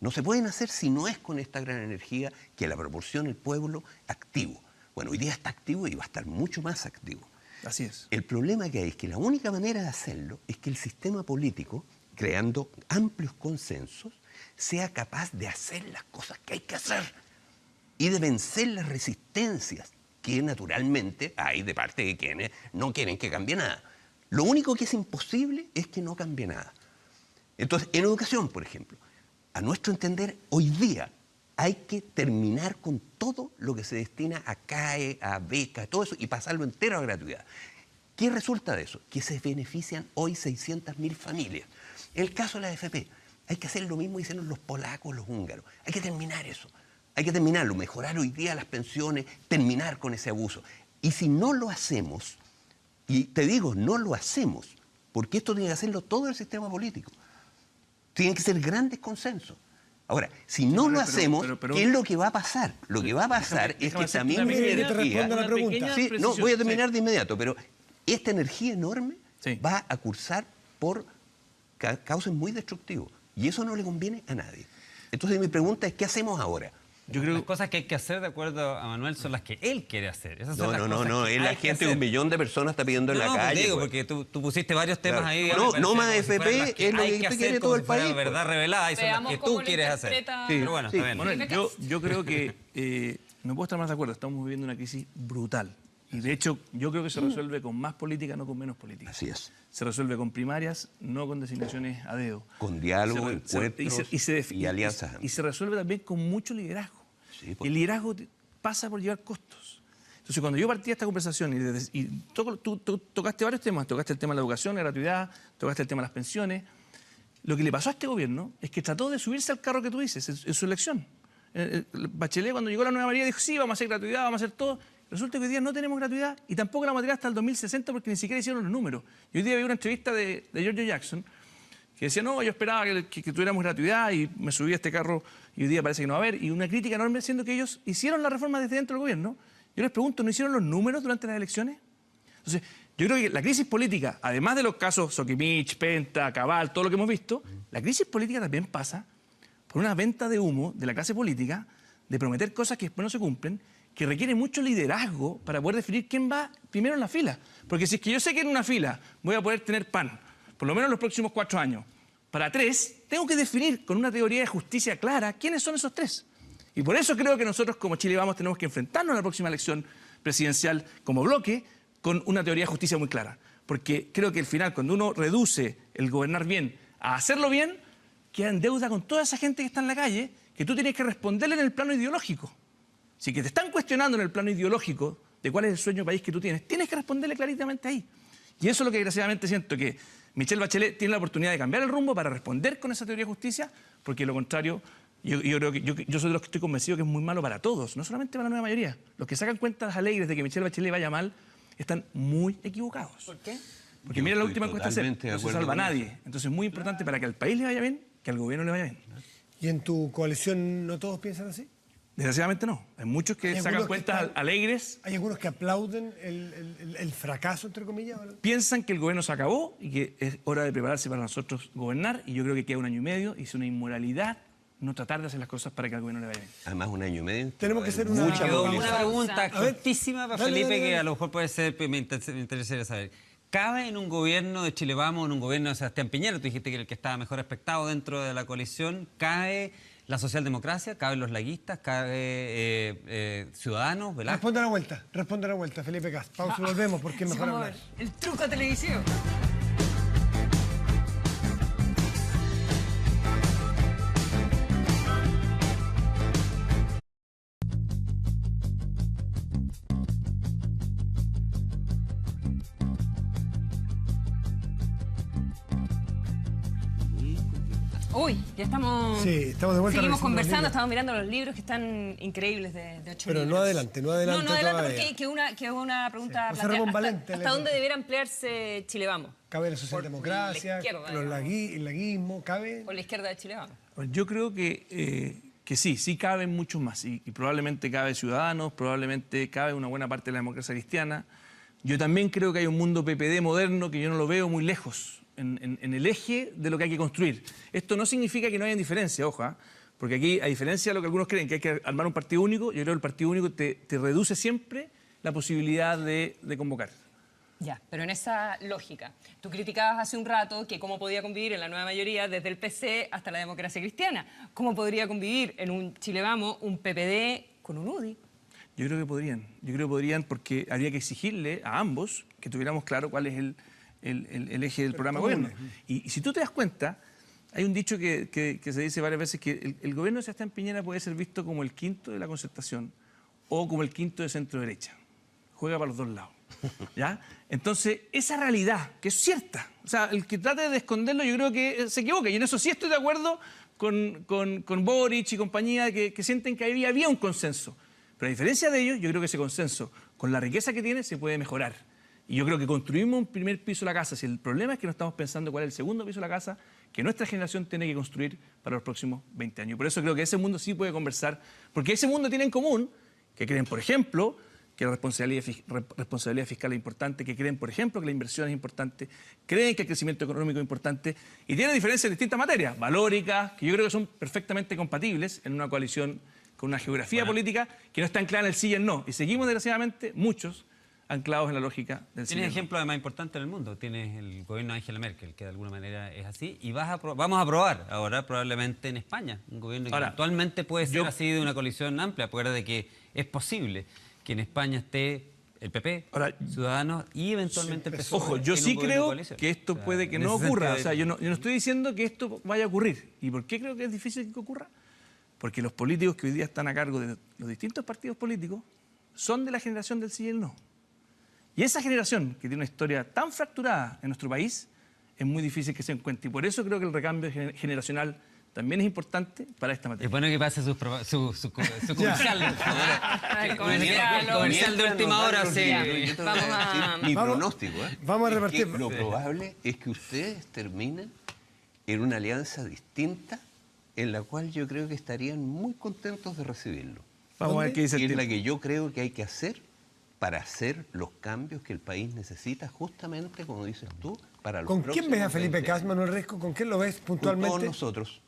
No se pueden hacer si no es con esta gran energía que la proporciona el pueblo activo. Bueno, hoy día está activo y va a estar mucho más activo. Así es. El problema que hay es que la única manera de hacerlo es que el sistema político, creando amplios consensos, sea capaz de hacer las cosas que hay que hacer y de vencer las resistencias que naturalmente hay de parte de quienes no quieren que cambie nada. Lo único que es imposible es que no cambie nada. Entonces, en educación, por ejemplo, a nuestro entender, hoy día hay que terminar con todo lo que se destina a CAE, a beca, todo eso, y pasarlo entero a gratuidad. ¿Qué resulta de eso? Que se benefician hoy 600.000 familias. En el caso de la AFP, hay que hacer lo mismo hicieron los polacos, los húngaros. Hay que terminar eso. Hay que terminarlo, mejorar hoy día las pensiones, terminar con ese abuso. Y si no lo hacemos, y te digo, no lo hacemos, porque esto tiene que hacerlo todo el sistema político. Tienen que ser grandes consensos. Ahora, si no lo hacemos, ¿qué es lo que va a pasar? Lo que va a pasar es que esta misma energía... Sí, no, voy a terminar de inmediato, pero esta energía enorme va a cursar por causas muy destructivas. Y eso no le conviene a nadie. Entonces mi pregunta es, ¿qué hacemos ahora? Yo creo que las cosas que hay que hacer, de acuerdo a Manuel, son las que él quiere hacer. Esas son No, es la gente, 1 millón de personas está pidiendo en la calle. Digo, porque tú pusiste varios temas ahí. No más AFP, es lo que quiere todo el país. La verdad revelada, y son las que tú quieres hacer. Pero bueno, está bien. Manuel, yo creo que no puedo estar más de acuerdo. Estamos viviendo una crisis brutal. Y de hecho, yo creo que se resuelve con más política, no con menos política. Así es. Se resuelve con primarias, no con designaciones a dedo. Con diálogo, encuentros y alianzas. Y se resuelve también con mucho liderazgo. Sí, pues. El liderazgo pasa por llevar costos. Entonces, cuando yo partí esta conversación y tú tocaste varios temas, tocaste el tema de la educación, la gratuidad, tocaste el tema de las pensiones, lo que le pasó a este gobierno es que trató de subirse al carro que tú dices en su elección. Bachelet, cuando llegó la nueva María, dijo, sí, vamos a hacer gratuidad, vamos a hacer todo. Resulta que hoy día no tenemos gratuidad y tampoco la vamos a tener hasta el 2060 porque ni siquiera hicieron los números. Y hoy día vi una entrevista de George Jackson que decía, no, yo esperaba que tuviéramos gratuidad y me subí a este carro y hoy día parece que no va a haber. Y una crítica enorme siendo que ellos hicieron la reforma desde dentro del gobierno. Yo les pregunto, ¿no hicieron los números durante las elecciones? Entonces, yo creo que la crisis política, además de los casos Soquimich, Penta, Cabal, todo lo que hemos visto, la crisis política también pasa por una venta de humo de la clase política, de prometer cosas que después no se cumplen, que requiere mucho liderazgo para poder definir quién va primero en la fila. Porque si es que yo sé que en una fila voy a poder tener pan, por lo menos en los próximos 4 años, para 3, tengo que definir con una teoría de justicia clara quiénes son esos 3. Y por eso creo que nosotros como Chile Vamos tenemos que enfrentarnos a la próxima elección presidencial como bloque con una teoría de justicia muy clara. Porque creo que al final, cuando uno reduce el gobernar bien a hacerlo bien, queda en deuda con toda esa gente que está en la calle, que tú tienes que responderle en el plano ideológico. Si que te están cuestionando en el plano ideológico de cuál es el sueño país que tú tienes que responderle claritamente ahí. Y eso es lo que desgraciadamente siento, que Michelle Bachelet tiene la oportunidad de cambiar el rumbo para responder con esa teoría de justicia, porque lo contrario, yo creo que yo soy de los que estoy convencido que es muy malo para todos, no solamente para la nueva mayoría. Los que sacan cuentas alegres de que Michelle Bachelet vaya mal están muy equivocados. ¿Por qué? Porque mira la última encuesta CEP, no se salva a nadie. Entonces es muy importante para que al país le vaya bien, que al gobierno le vaya bien. ¿Y en tu coalición no todos piensan así? Desgraciadamente no. Hay muchos que sacan cuentas alegres. ¿Hay algunos que aplauden el fracaso, entre comillas? Piensan que el gobierno se acabó y que es hora de prepararse para nosotros gobernar. Y yo creo que queda 1 año y medio y es una inmoralidad no tratar de hacer las cosas para que al gobierno le vaya bien. Además, 1 año y medio. Tenemos que hacer una movilización. pregunta cortísima para Felipe, que a lo mejor puede ser, me interesaría saber. ¿Cabe en un gobierno de Chile Vamos, en un gobierno de Sebastián Piñera, tú dijiste que el que estaba mejor aspectado dentro de la coalición, cabe la socialdemocracia, caben los laguistas, cabe Ciudadanos, ¿verdad? Responde a la vuelta, Felipe Cas. Pausa y volvemos porque es mejor hablar. El truco televisivo. Uy, ya estamos... Sí, estamos de vuelta Seguimos revisando los conversando, libros. estamos mirando los libros que están increíbles de 8 Pero libros. no adelante No adelante todavía. porque que una pregunta José plantea, Ramón Valente ¿hasta le dónde pregunta. debiera ampliarse Chile Vamos? ¿Cabe la Por socialdemocracia? la izquierda, ¿El laguismo? ¿Cabe? Por la izquierda de Chile Vamos. Bueno, yo creo que sí caben muchos más. Y probablemente cabe Ciudadanos, probablemente cabe una buena parte de la democracia cristiana. Yo también creo que hay un mundo PPD moderno que yo no lo veo muy lejos en el eje de lo que hay que construir. Esto no significa que no haya diferencia, ojo, porque aquí, a diferencia de lo que algunos creen, que hay que armar un partido único, yo creo que el partido único te reduce siempre la posibilidad de convocar. Ya, pero en esa lógica, tú criticabas hace un rato que cómo podía convivir en la nueva mayoría desde el PC hasta la democracia cristiana. ¿Cómo podría convivir en un Chile Vamos un PPD con un UDI? Yo creo que podrían porque habría que exigirle a ambos que tuviéramos claro cuál es el eje del programa de gobierno. Y si tú te das cuenta, hay un dicho que se dice varias veces que el gobierno de Sebastián Piñera puede ser visto como el quinto de la Concertación o como el quinto de centro derecha. Juega para los dos lados. ¿Ya? Entonces, esa realidad, que es cierta, o sea, el que trate de esconderlo yo creo que se equivoca. Y en eso sí estoy de acuerdo con Boric y compañía, que sienten que había un consenso. Pero a diferencia de ellos, yo creo que ese consenso, con la riqueza que tiene, se puede mejorar. Y yo creo que construimos un primer piso de la casa. Si el problema es que no estamos pensando cuál es el segundo piso de la casa que nuestra generación tiene que construir para los próximos 20 años. Por eso creo que ese mundo sí puede conversar, porque ese mundo tiene en común que creen, por ejemplo, que la responsabilidad fiscal es importante, que creen, por ejemplo, que la inversión es importante, creen que el crecimiento económico es importante, y tienen diferencias en distintas materias, valóricas, que yo creo que son perfectamente compatibles en una coalición con una geografía política que no está anclada en el sí y el no. Y seguimos, desgraciadamente, muchos anclados en la lógica del sí y el Tienes no. ejemplos además importantes en el mundo. Tienes el gobierno de Angela Merkel, que de alguna manera es así, y vamos a probar ahora probablemente en España, un gobierno que Ahora, actualmente puede ser así de una coalición amplia, de que es posible que en España esté el PP, Ahora, Ciudadanos y eventualmente el PSOE. Ojo, yo en un sí gobierno de creo coalición. que esto O sea, puede que en no ese ocurra. O sentido, sea, yo no estoy diciendo que esto vaya a ocurrir. ¿Y por qué creo que es difícil que ocurra? Porque los políticos que hoy día están a cargo de los distintos partidos políticos son de la generación del sí y el no. Y esa generación, que tiene una historia tan fracturada en nuestro país, es muy difícil que se encuentre. Y por eso creo que el recambio generacional también es importante para esta materia. es bueno que pase su comercial. Comercial de última hora, sí. Yo te voy a decir mi pronóstico. Vamos a repartir. Lo probable es que ustedes terminen en una alianza distinta en la cual yo creo que estarían muy contentos de recibirlo. Vamos a ver qué dice el Y es la tiempo. que yo creo que hay que hacer para hacer los cambios que el país necesita, justamente, como dices tú, para los ¿Con quién ves a próximos Felipe 20 Kast, años. Manuel Risco? ¿Con quién lo ves Con puntualmente? todos nosotros,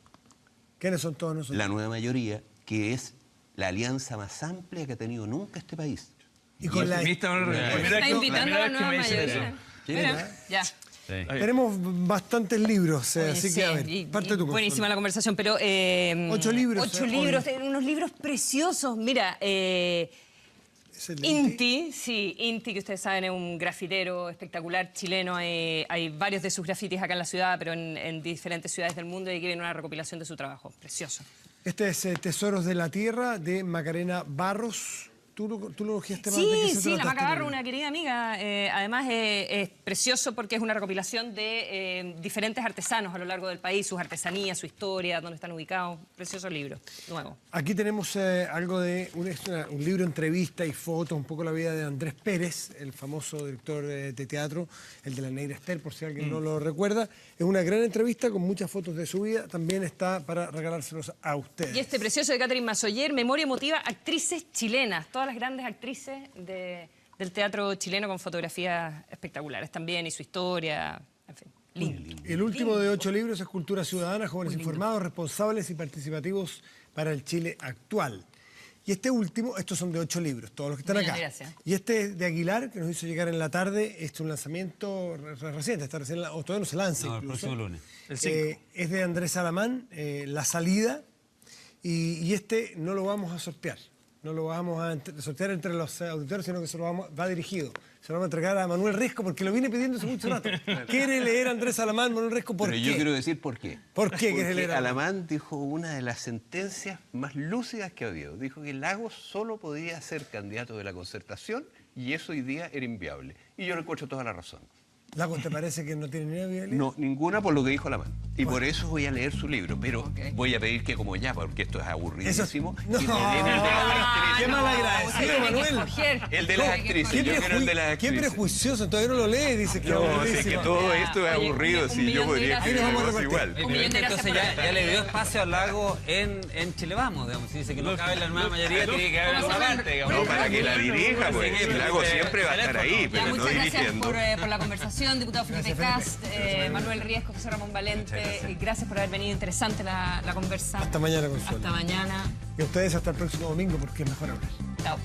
¿Quiénes son todos nosotros? la nueva mayoría, que es la alianza más amplia que ha tenido nunca este país. Y con la... Está invitando a la nueva mayoría. Mira, ya. Tenemos bastantes libros, Oye, así sí, que a ver, y parte tu buenísima la conversación, pero... 8 libros. 8 libros, unos libros preciosos. Mira, ¿Es el de Inti? Inti, que ustedes saben es un grafitero espectacular chileno. Hay varios de sus grafitis acá en la ciudad, pero en diferentes ciudades del mundo, y aquí viene una recopilación de su trabajo. Precioso. Este es Tesoros de la Tierra, de Macarena Barros. ¿Tú lo hojeaste más? ¿De qué se Sí, la trata Maca este Barro, libro? una querida amiga. Además es precioso porque es una recopilación de diferentes artesanos a lo largo del país, sus artesanías, su historia, dónde están ubicados. Precioso libro, nuevo. Aquí tenemos algo de un libro, entrevista y fotos, un poco la vida de Andrés Pérez, el famoso director de teatro, el de La Negra Esther, por si alguien no lo recuerda. Es una gran entrevista con muchas fotos de su vida. También está para regalárselos a ustedes. Y este precioso de Catherine Massoyer, Memoria emotiva, actrices chilenas. Todas las grandes actrices del teatro chileno con fotografías espectaculares también y su historia, en fin. Lindo. El último de 8 libros es Cultura Ciudadana, jóvenes informados, responsables y participativos para el Chile actual. Y este último, estos son de 8 libros, todos los que están Bien, acá. gracias. Y este de Aguilar, que nos hizo llegar en la tarde, es un lanzamiento reciente, está recién, o todavía no se lanza No, el incluso. próximo lunes. El 5. Es de Andrés Alamán, La Salida, y este no lo vamos a sortear. No lo vamos a sortear entre los auditores, sino que va dirigido. Se lo vamos a entregar a Manuel Risco, porque lo viene pidiendo hace mucho rato. ¿Quiere leer Andrés Alamán, Manuel Risco? ¿Por Pero qué? yo quiero decir por qué. ¿Por qué quieres Porque leer a Alamán? Alamán dijo una de las sentencias más lúcidas que ha habido. Dijo que Lagos solo podía ser candidato de la Concertación y eso hoy día era inviable. Y yo le encuentro toda la razón. Lago, ¿te parece que no tiene ni viabilidad? No, ninguna por lo que dijo la mano. Y por eso voy a leer su libro, pero Ok. voy a pedir que como ya, porque esto es aburridísimo, No. y me den el de las actrices. Qué mal agradecido, Manuel. El de las actrices, yo quiero el de las Qué actrices. prejuicioso, todavía no lo lee, dice que No, es sé que aburridísimo. todo esto es Oye, aburrido, un si millón yo de podría gracias. escribir Ahí nos algo vamos a igual. Un millón de gracias Entonces por ya, estar. ya le dio espacio al Lago en Chile Vamos, digamos. Si dice que no cabe en la nueva mayoría, tiene que haber ¿Cómo se alguna llama? parte, digamos. No, para que la dirija, pues. Sí, El Lago pero- siempre va a estar ahí, Ya, pero no muchas gracias dirigiendo. por la conversación, diputado Felipe Cast, Manuel Riesco, José Ramón Valente. Gracias por haber venido, interesante la conversa. Hasta mañana, Consuelo. Hasta mañana. Y ustedes hasta el próximo domingo, porque es mejor hablar. Chao.